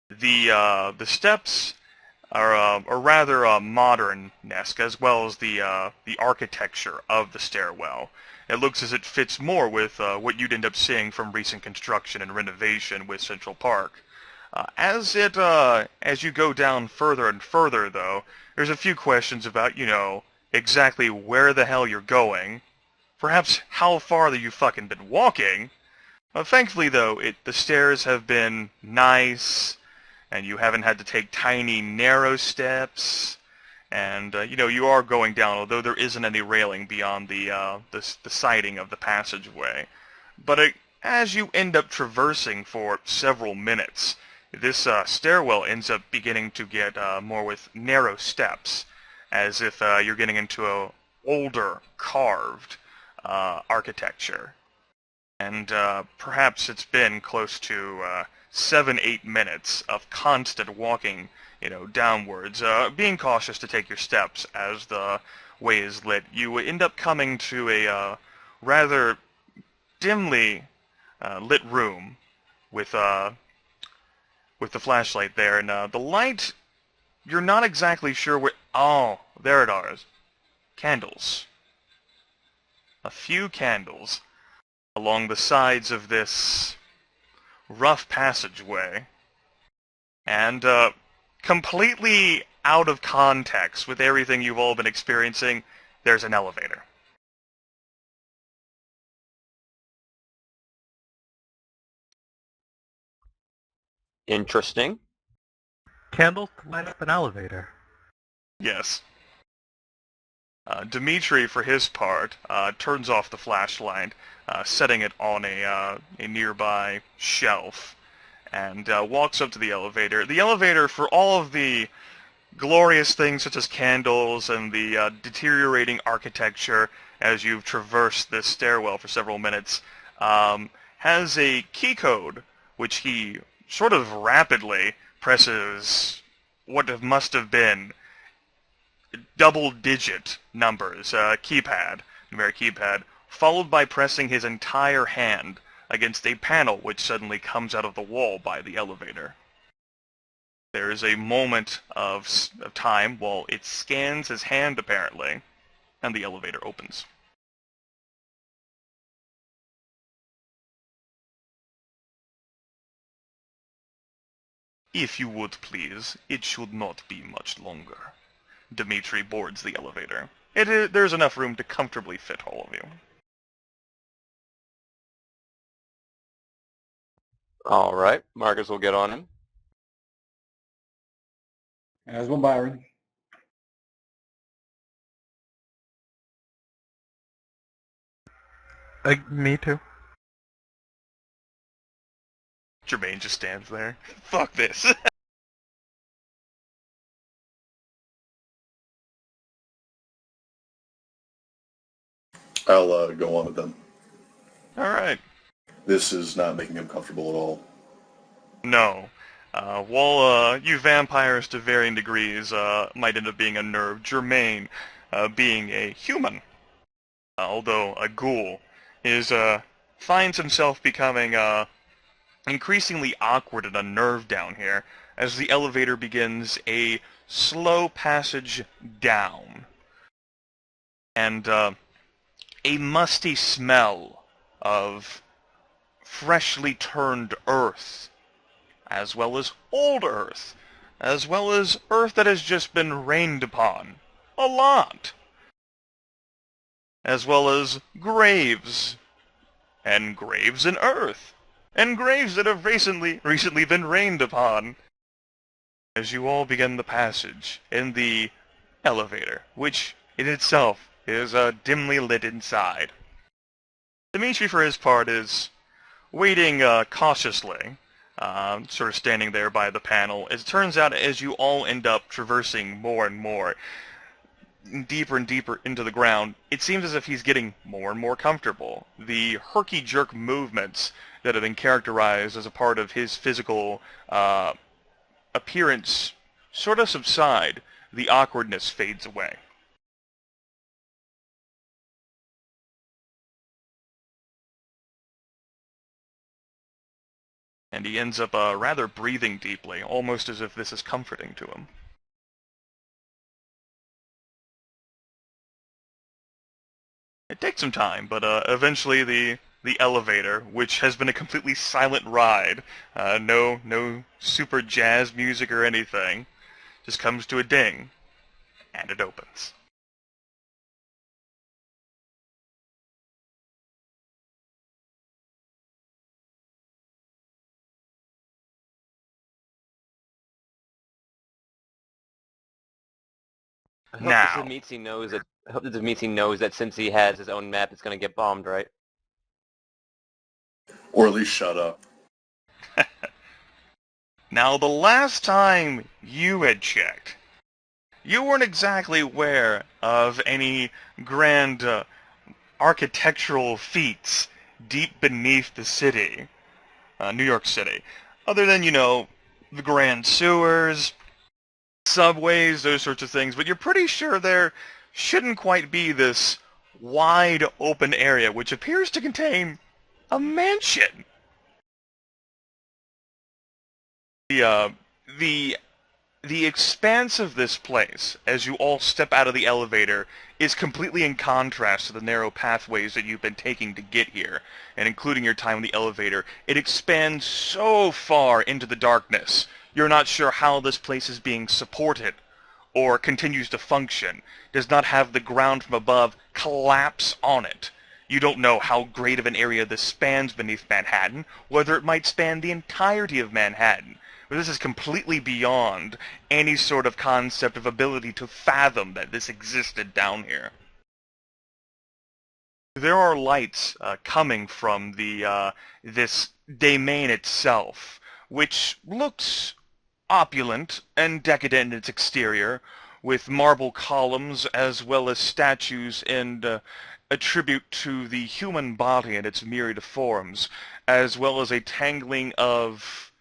The steps are rather modern-esque, as well as the architecture of the stairwell. It looks as it fits more with what you'd end up seeing from recent construction and renovation with Central Park. As you go down further and further, though, there's a few questions about, exactly where the hell you're going, perhaps how far that you've fucking been walking. Thankfully, though, the stairs have been nice, and you haven't had to take tiny, narrow steps, and, you are going down, although there isn't any railing beyond the siding of the passageway. But as you end up traversing for several minutes, this stairwell ends up beginning to get more with narrow steps, as if you're getting into a older, carved architecture. And perhaps it's been close to 7-8 minutes of constant walking, downwards, being cautious to take your steps as the way is lit. You end up coming to a rather dimly lit room with the flashlight there, and the light, you're not exactly sure where... Oh, there it is. Candles. A few candles along the sides of this rough passageway, and completely out of context with everything you've all been experiencing, there's an elevator. Interesting. Candles to light up an elevator. Yes. Dimitri, for his part, turns off the flashlight, setting it on a nearby shelf, and walks up to the elevator. The elevator, for all of the glorious things such as candles and the deteriorating architecture as you've traversed this stairwell for several minutes, has a key code, which he sort of rapidly presses what must have been double-digit numbers, numeric keypad, followed by pressing his entire hand against a panel which suddenly comes out of the wall by the elevator. There is a moment of time while it scans his hand, apparently, and the elevator opens. If you would please, it should not be much longer. Dimitri boards the elevator. There's enough room to comfortably fit all of you. All right, Marcus will get on him. As will Byron. Me too. Jermaine just stands there. Fuck this. I'll go on with them. Alright. This is not making him comfortable at all. No. While you vampires to varying degrees might end up being unnerved, Jermaine, being a human, although a ghoul, finds himself becoming increasingly awkward and unnerved down here as the elevator begins a slow passage down. And a musty smell of freshly turned earth, as well as old earth, as well as earth that has just been rained upon a lot, as well as graves, and graves in earth, and graves that have recently been rained upon, as you all begin the passage in the elevator, which in itself is dimly lit inside. Dimitri, for his part, is waiting cautiously, sort of standing there by the panel. As it turns out, as you all end up traversing more and more, deeper and deeper into the ground, it seems as if he's getting more and more comfortable. The herky-jerk movements that have been characterized as a part of his physical appearance sort of subside. The awkwardness fades away. And he ends up rather breathing deeply, almost as if this is comforting to him. It takes some time, but eventually the elevator, which has been a completely silent ride, no super jazz music or anything, just comes to a ding, and it opens. I hope Now, that Dimitri knows that since he has his own map, it's going to get bombed, right? Or at least shut up. now the last time you had checked, you weren't exactly aware of any grand architectural feats deep beneath the city, New York City, other than, the grand sewers, subways, those sorts of things, but you're pretty sure there shouldn't quite be this wide open area which appears to contain a mansion. The the expanse of this place, as you all step out of the elevator, is completely in contrast to the narrow pathways that you've been taking to get here, and including your time in the elevator. It expands so far into the darkness, you're not sure how this place is being supported or continues to function. Does not have the ground from above collapse on it. You don't know how great of an area this spans beneath Manhattan, whether it might span the entirety of Manhattan. But this is completely beyond any sort of concept of ability to fathom that this existed down here. There are lights coming from this domain itself, which looks opulent and decadent in its exterior, with marble columns as well as statues and a tribute to the human body and its myriad forms, as well as a tangling of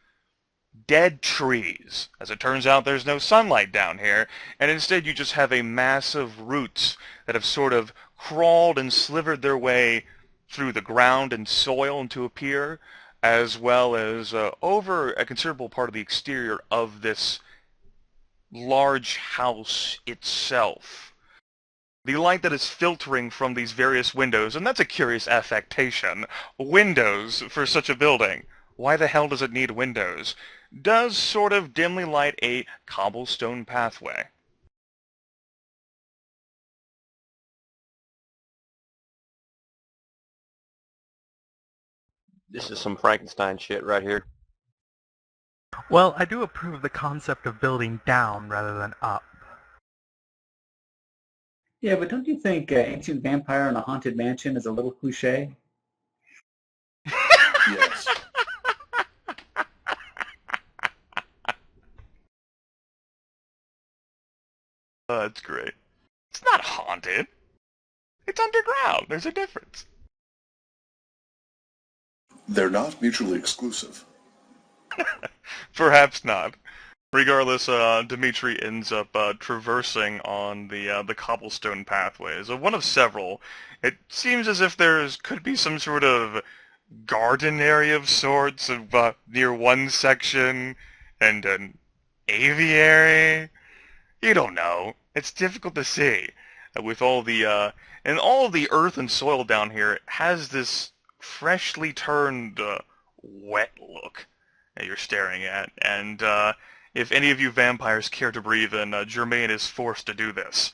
dead trees. As it turns out, there's no sunlight down here, and instead you just have a mass of roots that have sort of crawled and slivered their way through the ground and soil into a pier, as well as over a considerable part of the exterior of this large house itself. The light that is filtering from these various windows, and that's a curious affectation, windows for such a building. Why the hell does it need windows? Does sort of dimly light a cobblestone pathway. This is some Frankenstein shit right here. Well, I do approve the concept of building down rather than up. Yeah, but don't you think Ancient Vampire in a Haunted Mansion is a little cliche? Yes. That's great. It's not haunted. It's underground. There's a difference. They're not mutually exclusive. Perhaps not. Regardless, Dimitri ends up traversing on the cobblestone pathways, one of several. It seems as if could be some sort of garden area of sorts near one section, and an aviary. You don't know. It's difficult to see. With all and all of the earth and soil down here has this freshly turned wet look that you're staring at. And if any of you vampires care to breathe in, Jermaine is forced to do this.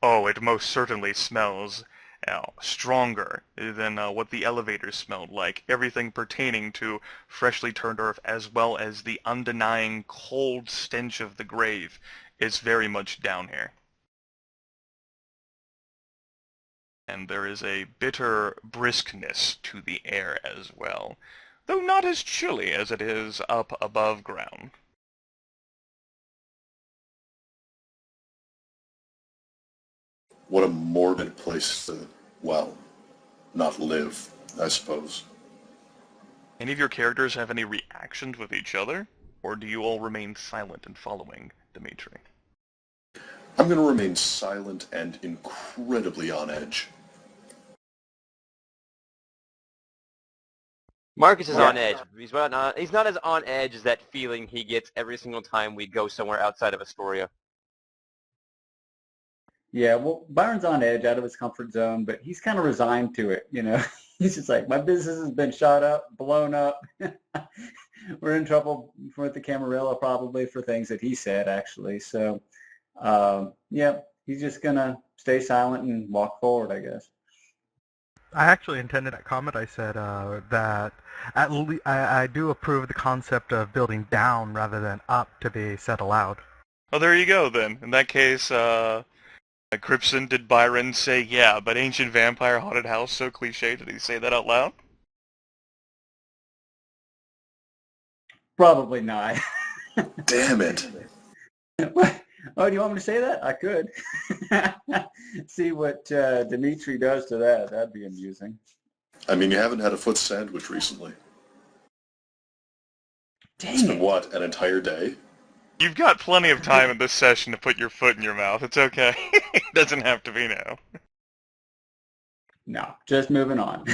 Oh, it most certainly smells stronger than what the elevators smelled like. Everything pertaining to freshly turned earth, as well as the undenying cold stench of the grave, is very much down here. And there is a bitter briskness to the air as well, though not as chilly as it is up above ground. What a morbid place to, well, not live, I suppose. Any of your characters have any reactions with each other, or do you all remain silent and following Dimitri? I'm going to remain silent and incredibly on edge. Marcus is on edge. He's not as on edge as that feeling he gets every single time we go somewhere outside of Astoria. Yeah, well, Byron's on edge, out of his comfort zone, but he's kind of resigned to it, you know. He's just like, my business has been shot up, blown up. We're in trouble with the Camarilla probably for things that he said, actually. So, yeah, he's just going to stay silent and walk forward, I guess. I actually intended that comment. I said that I do approve the concept of building down rather than up to be said aloud. Oh, there you go, then. In that case, Cripson, did Byron say, yeah, but ancient vampire haunted house, so cliche, did he say that out loud? Probably not. Damn it. What? Oh, do you want me to say that? I could. See what Dimitri does to that. That'd be amusing. I mean, you haven't had a foot sandwich recently. Dang It's been, it. what, an entire day? You've got plenty of time in this session to put your foot in your mouth. It's okay. It doesn't have to be now. No, just moving on.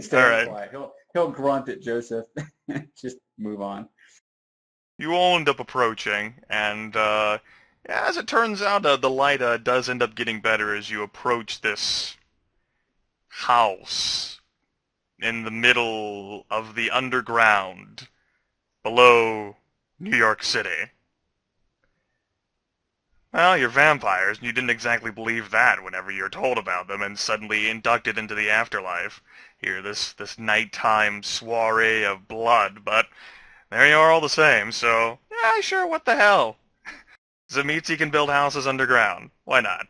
Stay All right. quiet. He'll grunt at Joseph. Just move on. You all end up approaching, and as it turns out, the light does end up getting better as you approach this house in the middle of the underground below New York City. Well, you're vampires, and you didn't exactly believe that whenever you're told about them and suddenly inducted into the afterlife. Here, this nighttime soiree of blood, but there you are all the same, so, yeah, sure, what the hell? Zamitzi can build houses underground. Why not?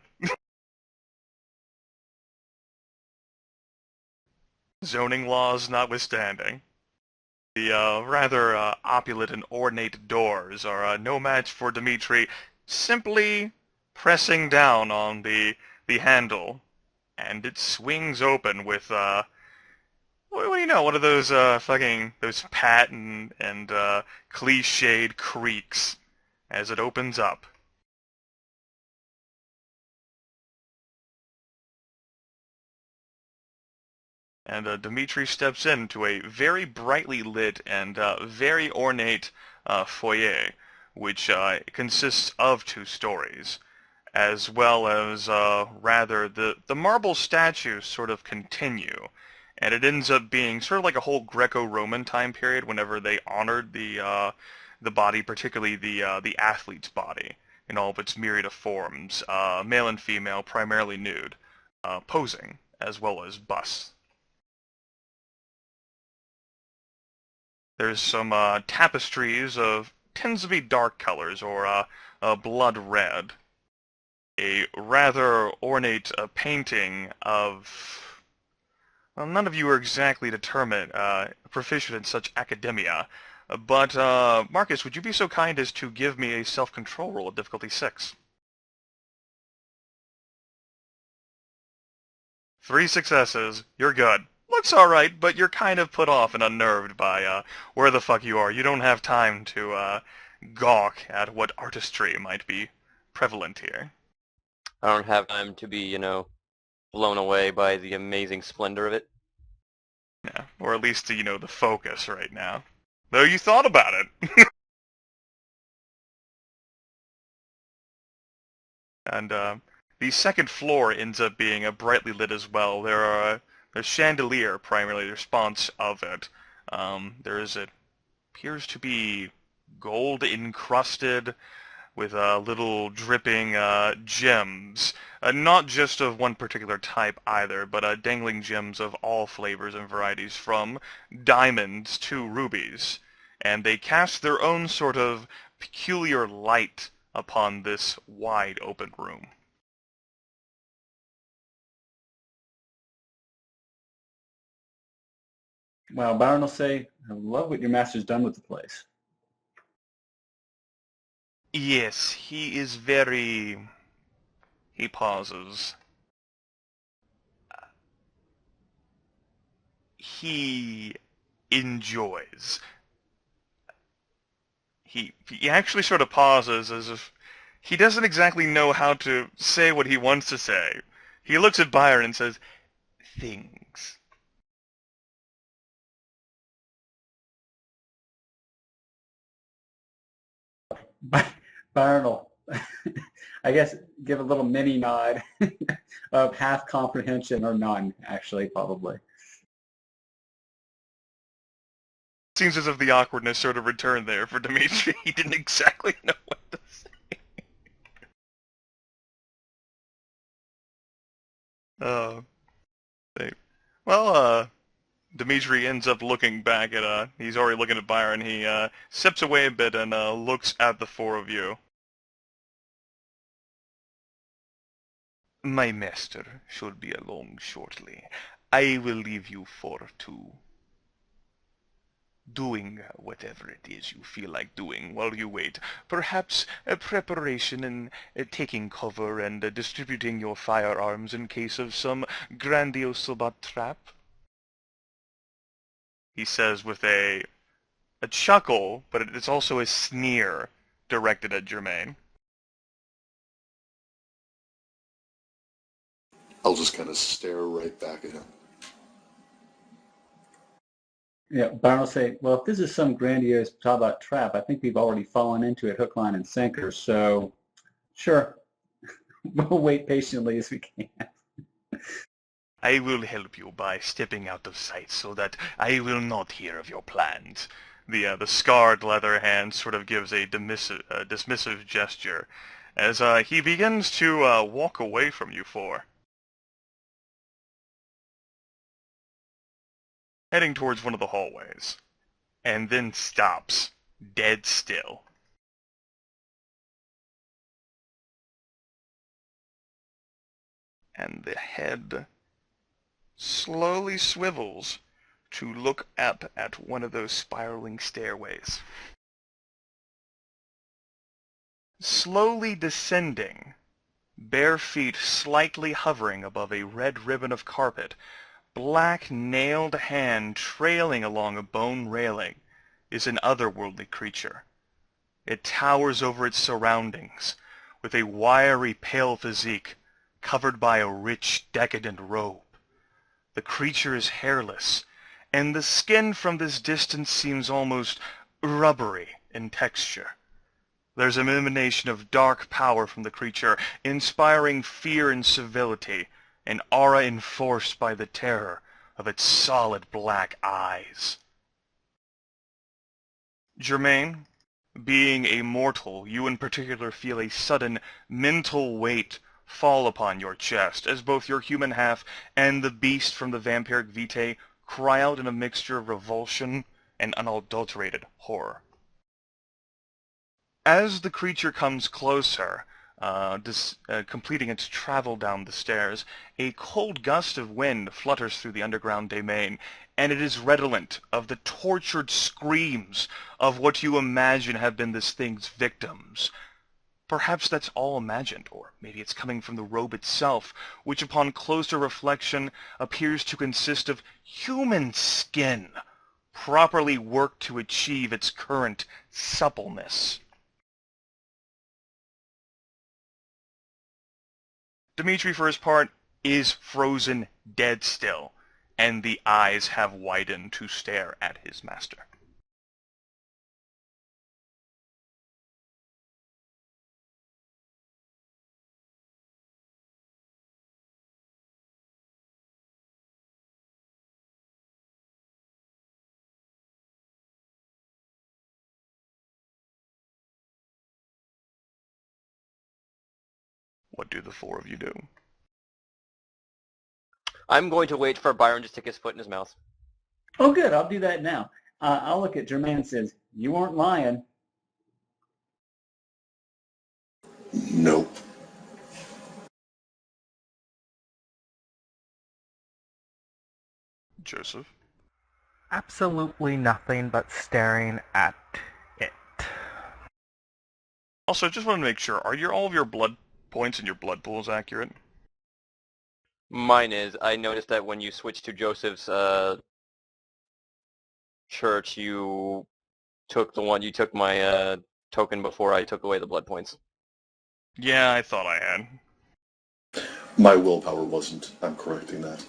Zoning laws notwithstanding. The rather opulent and ornate doors are no match for Dimitri simply pressing down on the handle, and it swings open with what do you know? What are those those patent and cliched creaks as it opens up. And Dimitri steps into a very brightly lit and very ornate foyer, which consists of 2 stories, as well as rather the marble statues sort of continue, and it ends up being sort of like a whole Greco-Roman time period whenever they honored the body, particularly the athlete's body in all of its myriad of forms, male and female, primarily nude, posing, as well as busts. There's some tapestries of tends to be dark colors or blood red. A rather ornate painting of. Well, none of you are exactly determined proficient in such academia, but Marcus, would you be so kind as to give me a self-control roll of difficulty 6? 3 successes. You're good. Looks alright, but you're kind of put off and unnerved by where the fuck you are. You don't have time to gawk at what artistry might be prevalent here. I don't have time to be, blown away by the amazing splendor of it. Yeah, or at least, the focus right now. Though you thought about it. And the second floor ends up being brightly lit as well. There's chandelier, primarily the response of it. Appears to be gold encrusted with little dripping gems. Not just of one particular type either, but dangling gems of all flavors and varieties, from diamonds to rubies. And they cast their own sort of peculiar light upon this wide open room. Well, Byron will say, I love what your master's done with the place. Yes, he is very... He pauses. He enjoys. He actually sort of pauses as if he doesn't exactly know how to say what he wants to say. He looks at Byron and says, things. Byron will, I guess, give a little mini nod of half comprehension or none, actually, probably. Seems as if the awkwardness sort of returned there for Dimitri. He didn't exactly know what to say. Dimitri ends up looking back at, he's already looking at Byron. He, steps away a bit and, looks at the four of you. My master should be along shortly. I will leave you for to doing whatever it is you feel like doing while you wait. Perhaps a preparation and taking cover and distributing your firearms in case of some grandiose trap. He says with a chuckle, but it's also a sneer directed at Jermaine. I'll just kind of stare right back at him. Yeah, Byron will say, well, if this is some grandiose Tabat trap, I think we've already fallen into it hook, line, and sinker, so sure, we'll wait patiently as we can. I will help you by stepping out of sight so that I will not hear of your plans. The scarred leather hand sort of gives a dismissive gesture as he begins to walk away from you four. Heading towards one of the hallways, and then stops, dead still. And the head slowly swivels to look up at one of those spiraling stairways. Slowly descending, bare feet slightly hovering above a red ribbon of carpet, black nailed hand trailing along a bone railing, is an otherworldly creature. It towers over its surroundings, with a wiry pale physique, covered by a rich decadent robe. The creature is hairless, and the skin from this distance seems almost rubbery in texture. There's an emanation of dark power from the creature, inspiring fear and civility, an aura enforced by the terror of its solid black eyes. Jermaine, being a mortal, you in particular feel a sudden mental weight fall upon your chest, as both your human half and the beast from the vampiric vitae cry out in a mixture of revulsion and unadulterated horror. As the creature comes closer, completing its travel down the stairs, a cold gust of wind flutters through the underground domain, and it is redolent of the tortured screams of what you imagine have been this thing's victims. Perhaps that's all imagined, or maybe it's coming from the robe itself, which upon closer reflection appears to consist of human skin, properly worked to achieve its current suppleness. Dimitri, for his part, is frozen dead still, and the eyes have widened to stare at his master. What do the four of you do? I'm going to wait for Byron to stick his foot in his mouth. Oh, good. I'll do that now. I'll look at Jermaine and says, "You weren't lying." Nope. Joseph? Absolutely nothing but staring at it. Also, just want to make sure, are all of your blood points and your blood pools accurate? Mine is. I noticed that when you switched to Joseph's church, you took my token before I took away the blood points. Yeah, I thought I had. My willpower wasn't. I'm correcting that.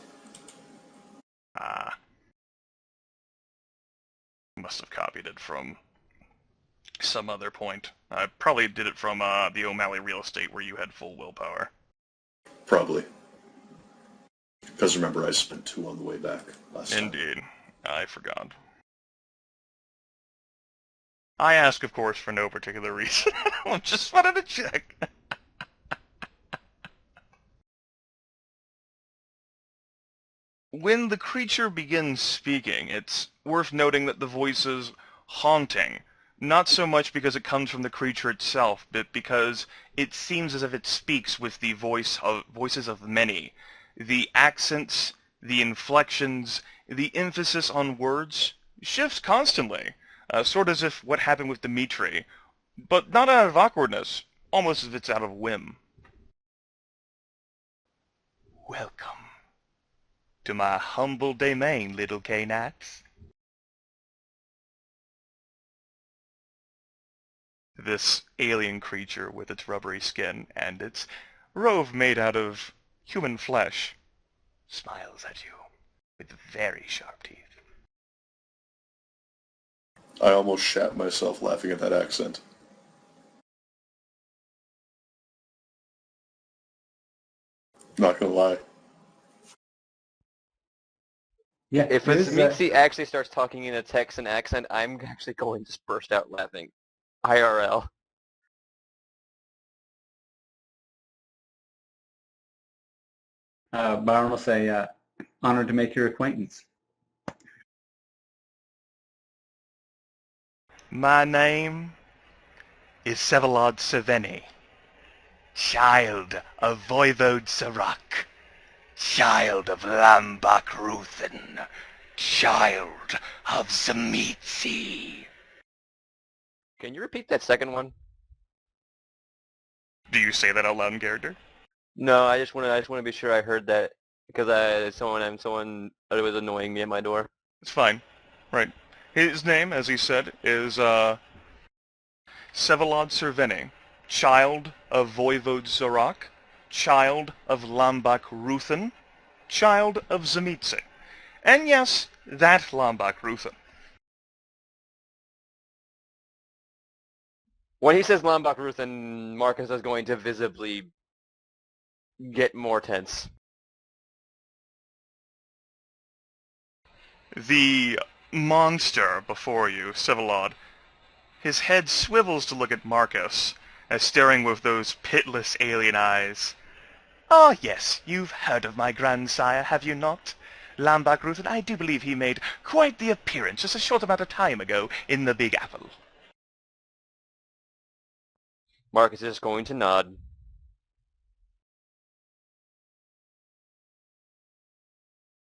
Ah. Must have copied it from some other point. I probably did it from the O'Malley real estate where you had full willpower. Probably. Because remember, I spent 2 on the way back last time. Indeed. I forgot. I ask, of course, for no particular reason. I just wanted to check. When the creature begins speaking, it's worth noting that the voice is haunting. Not so much because it comes from the creature itself, but because it seems as if it speaks with the voices of many. The accents, the inflections, the emphasis on words shifts constantly, sort of as if what happened with Dimitri, but not out of awkwardness, almost as if it's out of whim. Welcome to my humble domain, little K-Nats. This alien creature with its rubbery skin and its robe made out of human flesh smiles at you with very sharp teeth. I almost shat myself laughing at that accent. Not gonna lie. Yeah. If it is, Mitzi actually starts talking in a Texan accent, I'm actually going to just burst out laughing. IRL. Byron will say, "Honored to make your acquaintance." My name is Sevalod Seveni, child of Voivode Sarak, child of Lambak Ruthen, child of Zamitzi. Can you repeat that second one? Do you say that out loud in character? No, I just want to be sure I heard that because someone was annoying me at my door. It's fine. Right. His name, as he said, is Sevalod Serveni, child of Voivode Zorak, child of Lambak Ruthen, child of Zamitzi. And yes, that Lambak Ruthen. When he says Lambach Ruthen, Marcus is going to visibly get more tense. The monster before you, Sevalod, his head swivels to look at Marcus, as staring with those pitless alien eyes. Ah, yes, you've heard of my grandsire, have you not? Lambach Ruthen, I do believe he made quite the appearance just a short amount of time ago in the Big Apple. Marcus is going to nod.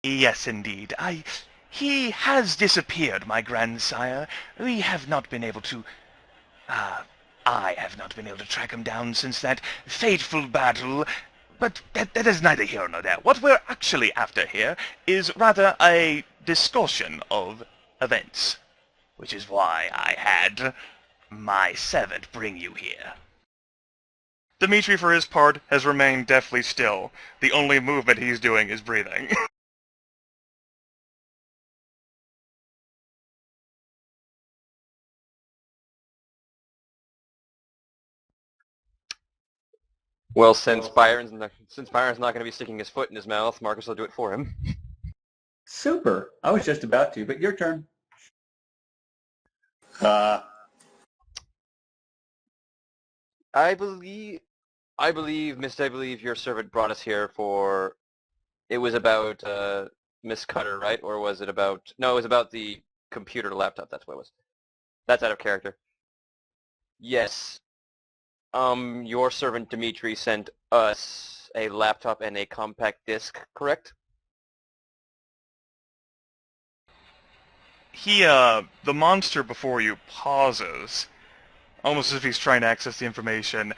Yes, indeed. He has disappeared, my grandsire. We have not been able to... I have not been able to track him down since that fateful battle. But that is neither here nor there. What we're actually after here is rather a discussion of events, which is why I had my servant bring you here. Dimitri, for his part, has remained deathly still. The only movement he's doing is breathing. Well, since Byron's not going to be sticking his foot in his mouth, Marcus will do it for him. Super. I was just about to, but your turn. I believe, Mist, I believe your servant brought us here for, it was about Miss Cutter, right? Or was it about, no, it was about the computer laptop, that's what it was. That's out of character. Yes. Your servant Dimitri sent us a laptop and a compact disc, correct? The monster before you pauses, almost as if he's trying to access the information.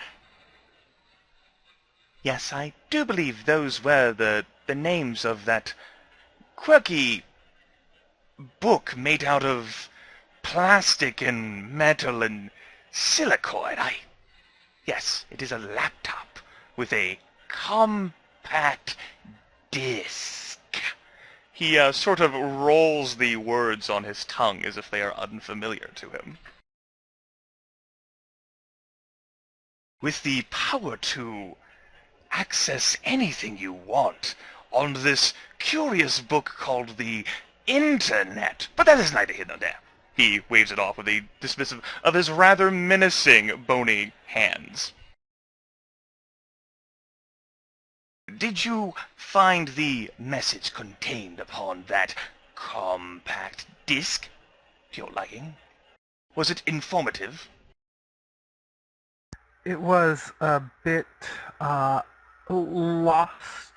Yes, I do believe those were the names of that quirky book made out of plastic and metal and silicone. Yes, it is a laptop with a compact disc. He sort of rolls the words on his tongue as if they are unfamiliar to him. With the power to access anything you want on this curious book called the Internet. But that is neither here nor there. He waves it off with a dismissive of his rather menacing, bony hands. Did you find the message contained upon that compact disc to your liking? Was it informative? It was a bit lost.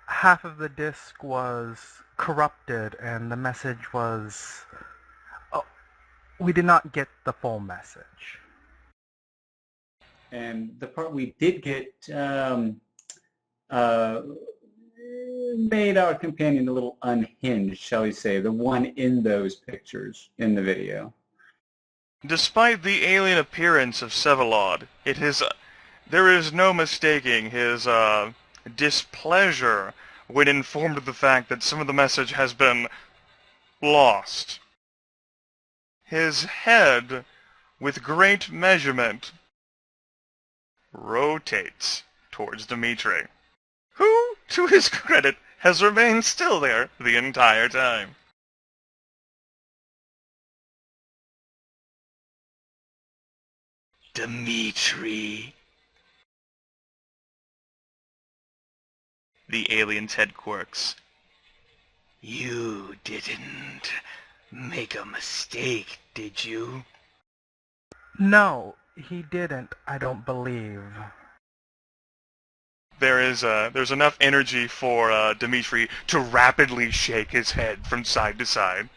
Half of the disc was corrupted, and the message was... Oh, we did not get the full message. And the part we did get made our companion a little unhinged, shall we say, the one in those pictures in the video. Despite the alien appearance of Sevalod, there is no mistaking his displeasure when informed of the fact that some of the message has been lost. His head, with great measurement, rotates towards Dimitri, who, to his credit, has remained still there the entire time. Dimitri. The alien's head quirks. You didn't make a mistake, did you? No, he didn't, I don't believe. There's enough energy for Dimitri to rapidly shake his head from side to side.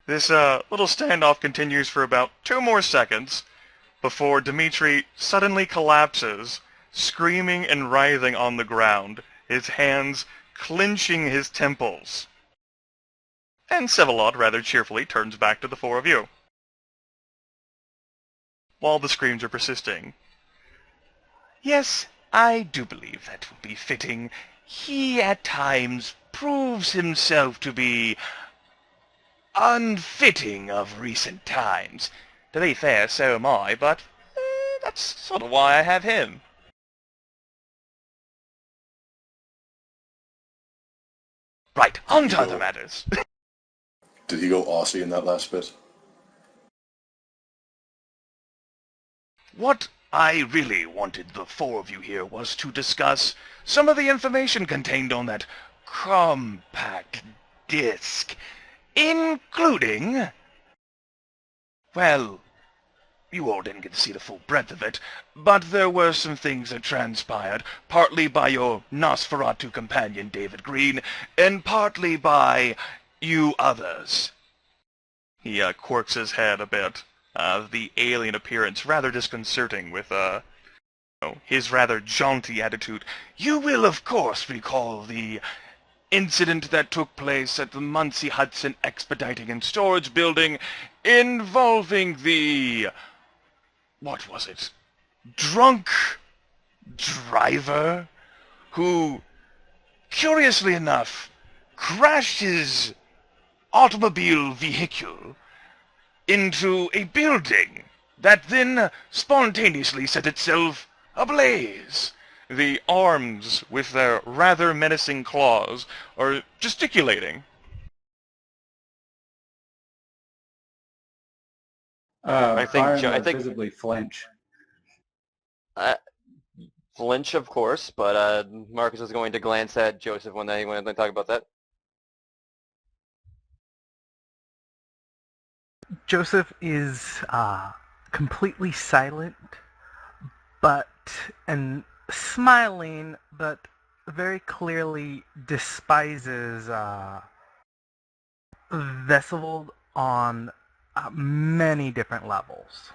This little standoff continues for about 2 more seconds before Dimitri suddenly collapses, screaming and writhing on the ground, his hands clenching his temples. And Sevalod rather cheerfully turns back to the 4 of you. While the screams are persisting. Yes, I do believe that would be fitting. He at times proves himself to be unfitting of recent times. To be fair, so am I, but that's sort of why I have him. Right, on to other matters. Did he go Aussie in that last bit? What I really wanted the 4 of you here was to discuss some of the information contained on that compact disc, including... Well, you all didn't get to see the full breadth of it, but there were some things that transpired, partly by your Nosferatu companion David Green, and partly by you others. He quirks his head a bit, the alien appearance rather disconcerting with his rather jaunty attitude. You will, of course, recall the incident that took place at the Muncie Hudson Expediting and Storage Building involving the... what was it? Drunk driver who, curiously enough, crashed his automobile vehicle into a building that then spontaneously set itself ablaze. The arms, with their rather menacing claws, are gesticulating. I think Byron I will think visibly flinch. flinch, of course, but Marcus is going to glance at Joseph when they talk about that. Joseph is completely silent, and smiling, but very clearly despises Vesivold on many different levels.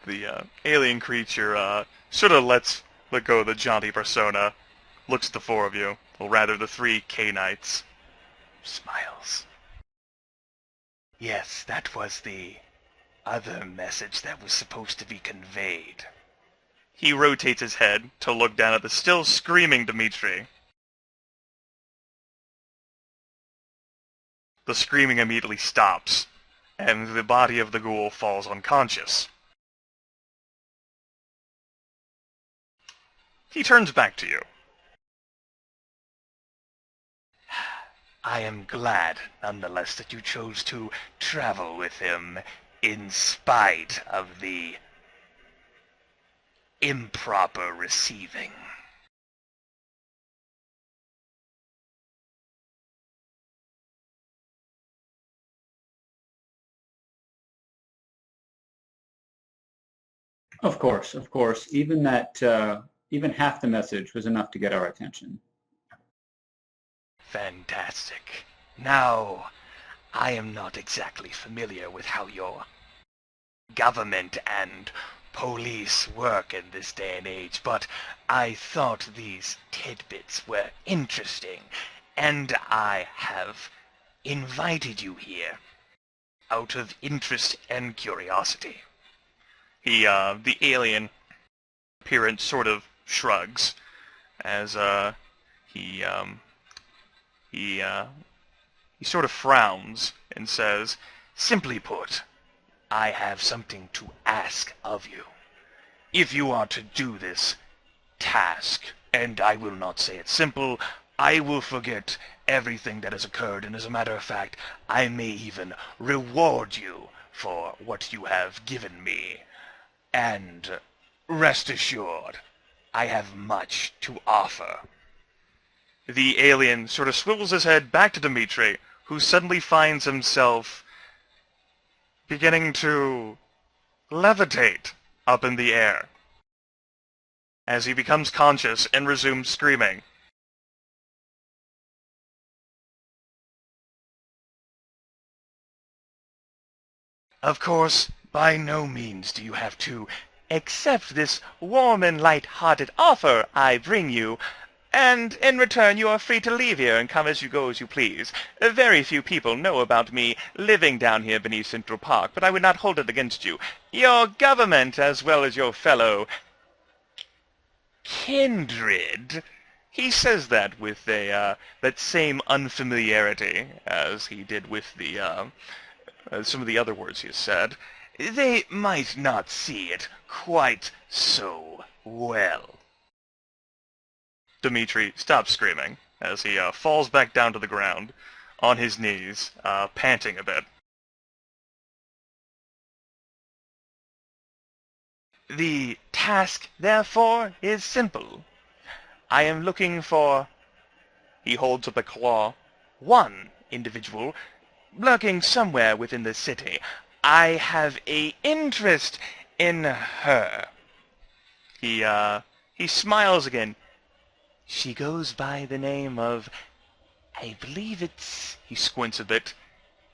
The alien creature sort of let go of the jaunty persona, looks at the four of you, or rather the three K-Knights, smiles. Yes, that was the other message that was supposed to be conveyed. He rotates his head to look down at the still screaming Dimitri. The screaming immediately stops, and the body of the ghoul falls unconscious. He turns back to you. I am glad, nonetheless, that you chose to travel with him in spite of the improper receiving. Of course, of course. Even that, even half the message was enough to get our attention. Fantastic. Now, I am not exactly familiar with how your government and police work in this day and age, but I thought these tidbits were interesting, and I have invited you here out of interest and curiosity. The alien appearance sort of shrugs as he he sort of frowns and says, "Simply put, I have something to ask of you. If you are to do this task, and I will not say it's simple, I will forget everything that has occurred, and as a matter of fact, I may even reward you for what you have given me. And rest assured, I have much to offer." The alien sort of swivels his head back to Dimitri, who suddenly finds himself beginning to levitate up in the air as he becomes conscious and resumes screaming. Of course, by no means do you have to accept this warm and light-hearted offer I bring you, and in return you are free to leave here and come as you go as you please. Very few people know about me living down here beneath Central Park, but I would not hold it against you. Your government, as well as your fellow kindred. He says that with that same unfamiliarity as he did with the some of the other words he has said. They might not see it quite so well. Dimitri stops screaming as he falls back down to the ground on his knees, panting a bit. The task, therefore, is simple. I am looking for... He holds up a claw. One individual lurking somewhere within the city. I have a interest in her. He smiles again. She goes by the name of, I believe it's, he squints a bit,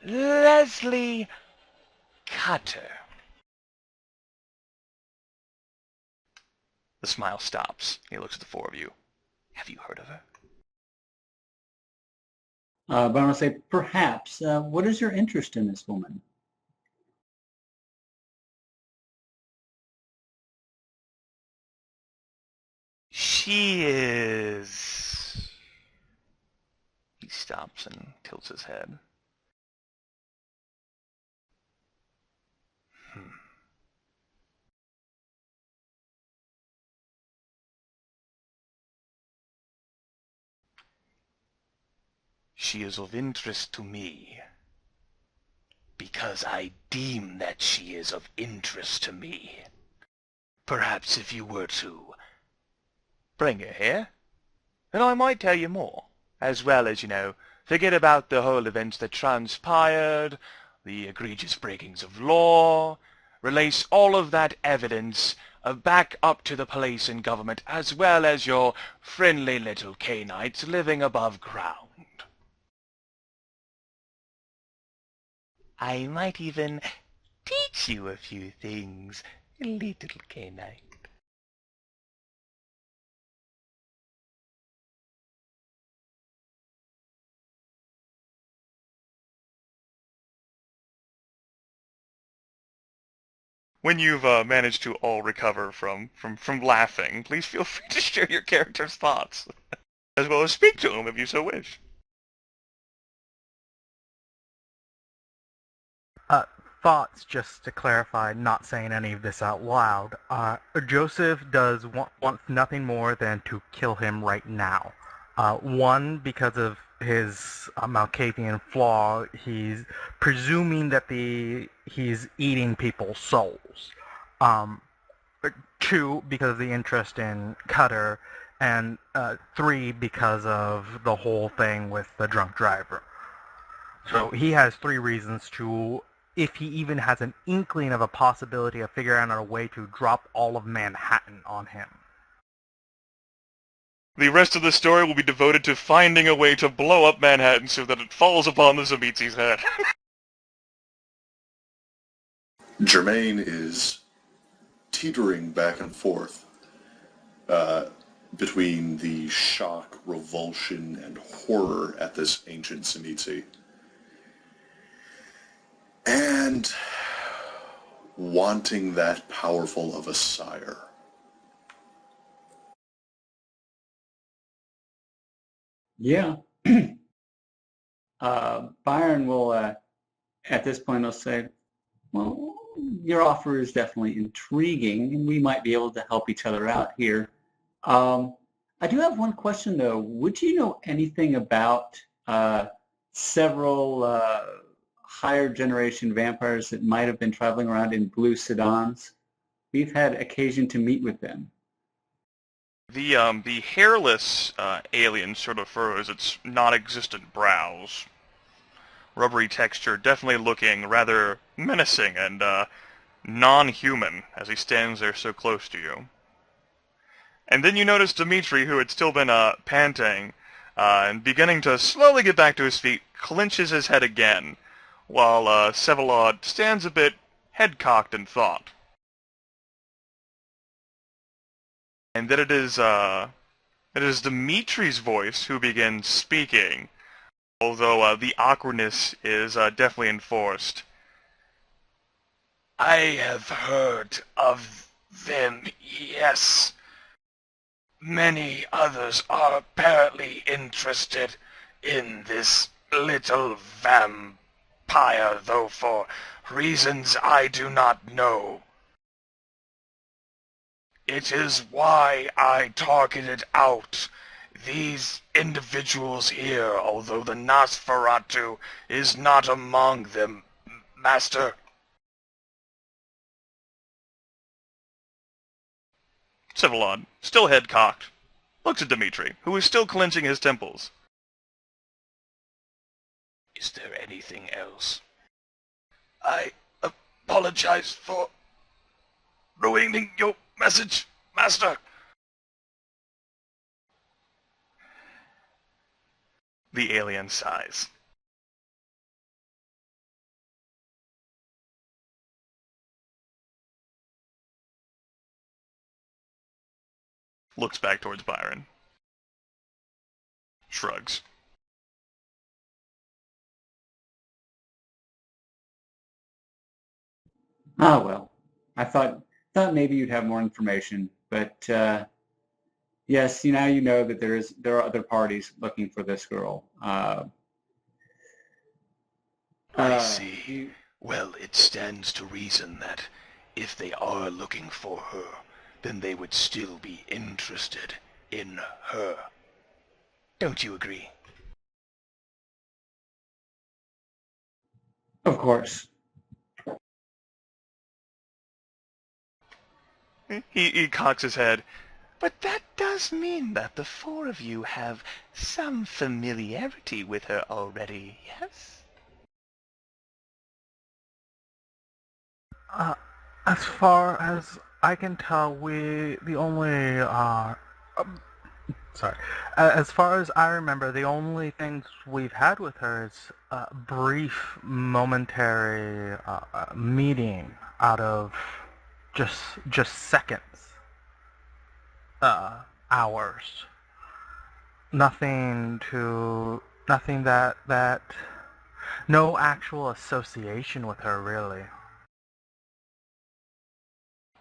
Leslie Cutter. The smile stops. He looks at the four of you. Have you heard of her? But I want to say, perhaps, what is your interest in this woman? She is... He stops and tilts his head. She is of interest to me, because I deem that she is of interest to me. Perhaps if you were to bring her here, then I might tell you more, as well as, forget about the whole events that transpired, the egregious breakings of law, release all of that evidence back up to the police and government, as well as your friendly little Canaanites living above ground. I might even teach you a few things, little Canaanite. When you've managed to all recover from laughing, please feel free to share your character's thoughts, as well as speak to him if you so wish. Thoughts, just to clarify, not saying any of this out loud. Joseph does wants nothing more than to kill him right now. One, because of his Malkavian flaw, he's presuming that he's eating people's souls. Um, Two, because of the interest in Cutter, and three, because of the whole thing with the drunk driver. So he has three reasons to, if he even has an inkling of a possibility of figuring out a way to drop all of Manhattan on him. The rest of the story will be devoted to finding a way to blow up Manhattan so that it falls upon the Zamitzi's head. Jermaine is teetering back and forth between the shock, revulsion, and horror at this ancient Zamitzi and wanting that powerful of a sire. Yeah. Byron will, at this point, will say, well, your offer is definitely intriguing, and we might be able to help each other out here. I do have one question, though. Would you know anything about several higher generation vampires that might have been traveling around in blue sedans? We've had occasion to meet with them. The hairless alien sort of furrows its non-existent brows. Rubbery texture, definitely looking rather menacing and non-human as he stands there so close to you. And then you notice Dimitri, who had still been panting and beginning to slowly get back to his feet, clenches his head again, while Sevalod stands a bit head-cocked in thought. And then it is Dimitri's voice who begins speaking, although the awkwardness is definitely enforced. I have heard of them, yes. Many others are apparently interested in this little vampire, though for reasons I do not know. It is why I targeted out these individuals here, although the Nosferatu is not among them, Master. Civilon, still head-cocked, looks at Dimitri, who is still clenching his temples. Is there anything else? I apologize for ruining your message, Master. The alien sighs. Looks back towards Byron. Shrugs. Oh, well. I thought maybe you'd have more information, but yes, now you know that there are other parties looking for this girl. I Do see. you, Well, it stands to reason that if they are looking for her, then they would still be interested in her. Don't you agree? of course. He cocks his head. But that does mean that the four of you have some familiarity with her already, yes? Uh, as far as I can tell, the only um, sorry, as far as I remember, the only things we've had with her is a brief, momentary meeting out of just just seconds, hours. Nothing that no actual association with her really.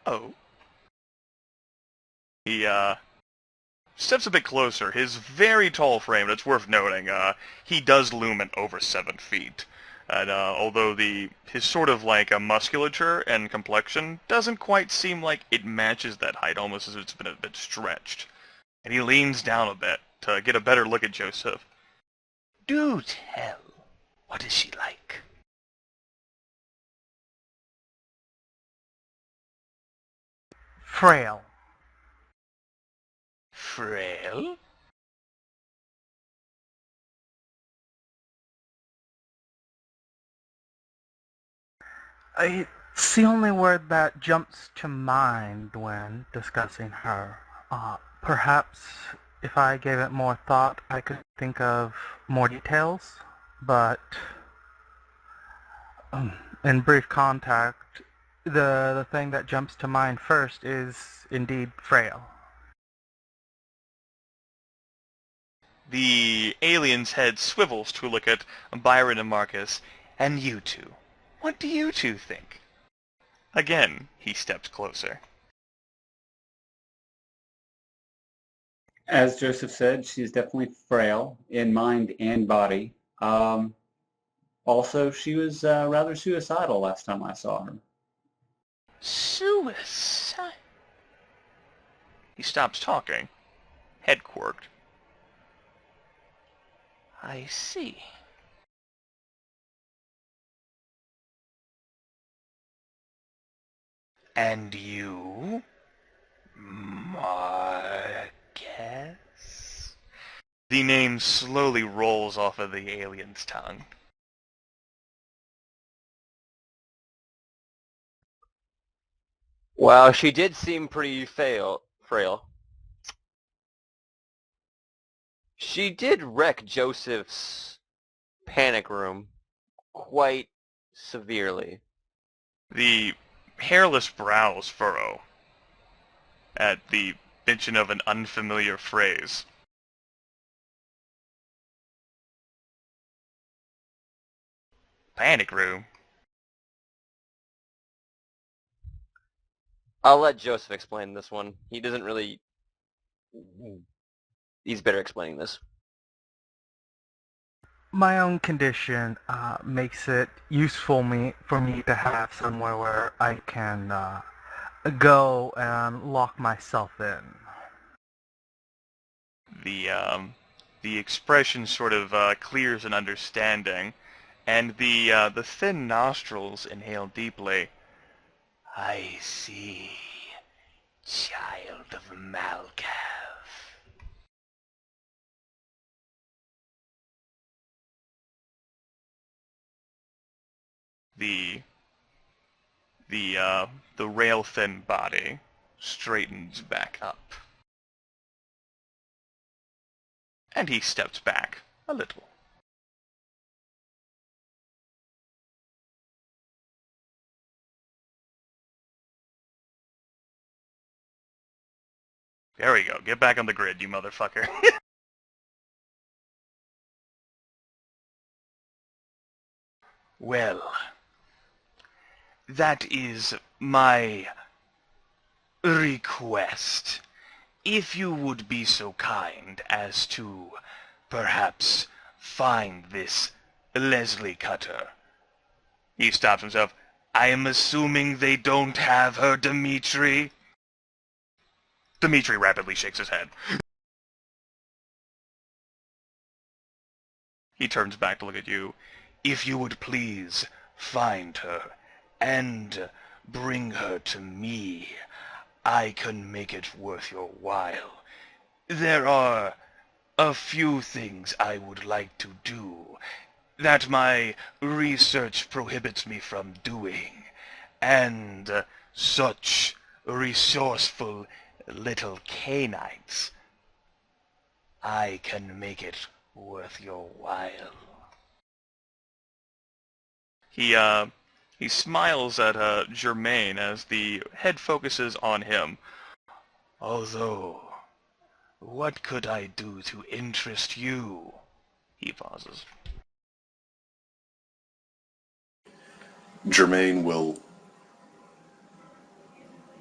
Oh. He steps a bit closer. His very tall frame, and it's worth noting, he does loom at over 7 feet. And although his sort of like musculature and complexion doesn't quite seem like it matches that height, almost as if it's been a bit stretched. And he leans down a bit to get a better look at Joseph. Do tell. What is she like? Frail. Frail? It's the only word that jumps to mind when discussing her. Perhaps if I gave it more thought, I could think of more details, but in brief contact, the thing that jumps to mind first is indeed frail. The alien's head swivels to look at Byron and Marcus. And you two? What do you two think? Again, he steps closer. As Joseph said, she's definitely frail in mind and body. Also, she was rather suicidal last time I saw her. Suicide? He stops talking, head quirked. I see. And you, Marcus? The name slowly rolls off of the alien's tongue. Well, she did seem pretty frail. She did wreck Joseph's panic room quite severely. The hairless brows furrow at the mention of an unfamiliar phrase. Panic room? I'll let Joseph explain this one. He doesn't really... He's better explaining this. My own condition makes it useful for me to have somewhere where I can go and lock myself in. The expression sort of clears in understanding, and the thin nostrils inhale deeply. I see. Child of Malkav. The the rail-thin body straightens back up, and he steps back a little. There we go. Get back on the grid, you motherfucker. Well, that is my request. If you would be so kind as to perhaps find this Leslie Cutter. He stops himself. I am assuming they don't have her, Dimitri? Dimitri rapidly shakes his head. He turns back to look at you. If you would please find her and bring her to me, I can make it worth your while. There are a few things I would like to do that my research prohibits me from doing, and such resourceful little canines. I can make it worth your while. He smiles at Jermaine as the head focuses on him. Although, what could I do to interest you? He pauses. Jermaine will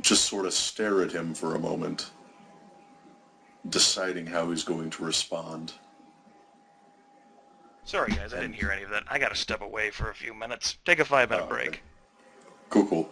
just sort of stare at him for a moment, deciding how he's going to respond. Sorry guys, I didn't hear any of that. I gotta step away for a few minutes. Take a 5-minute break. Okay. Cool.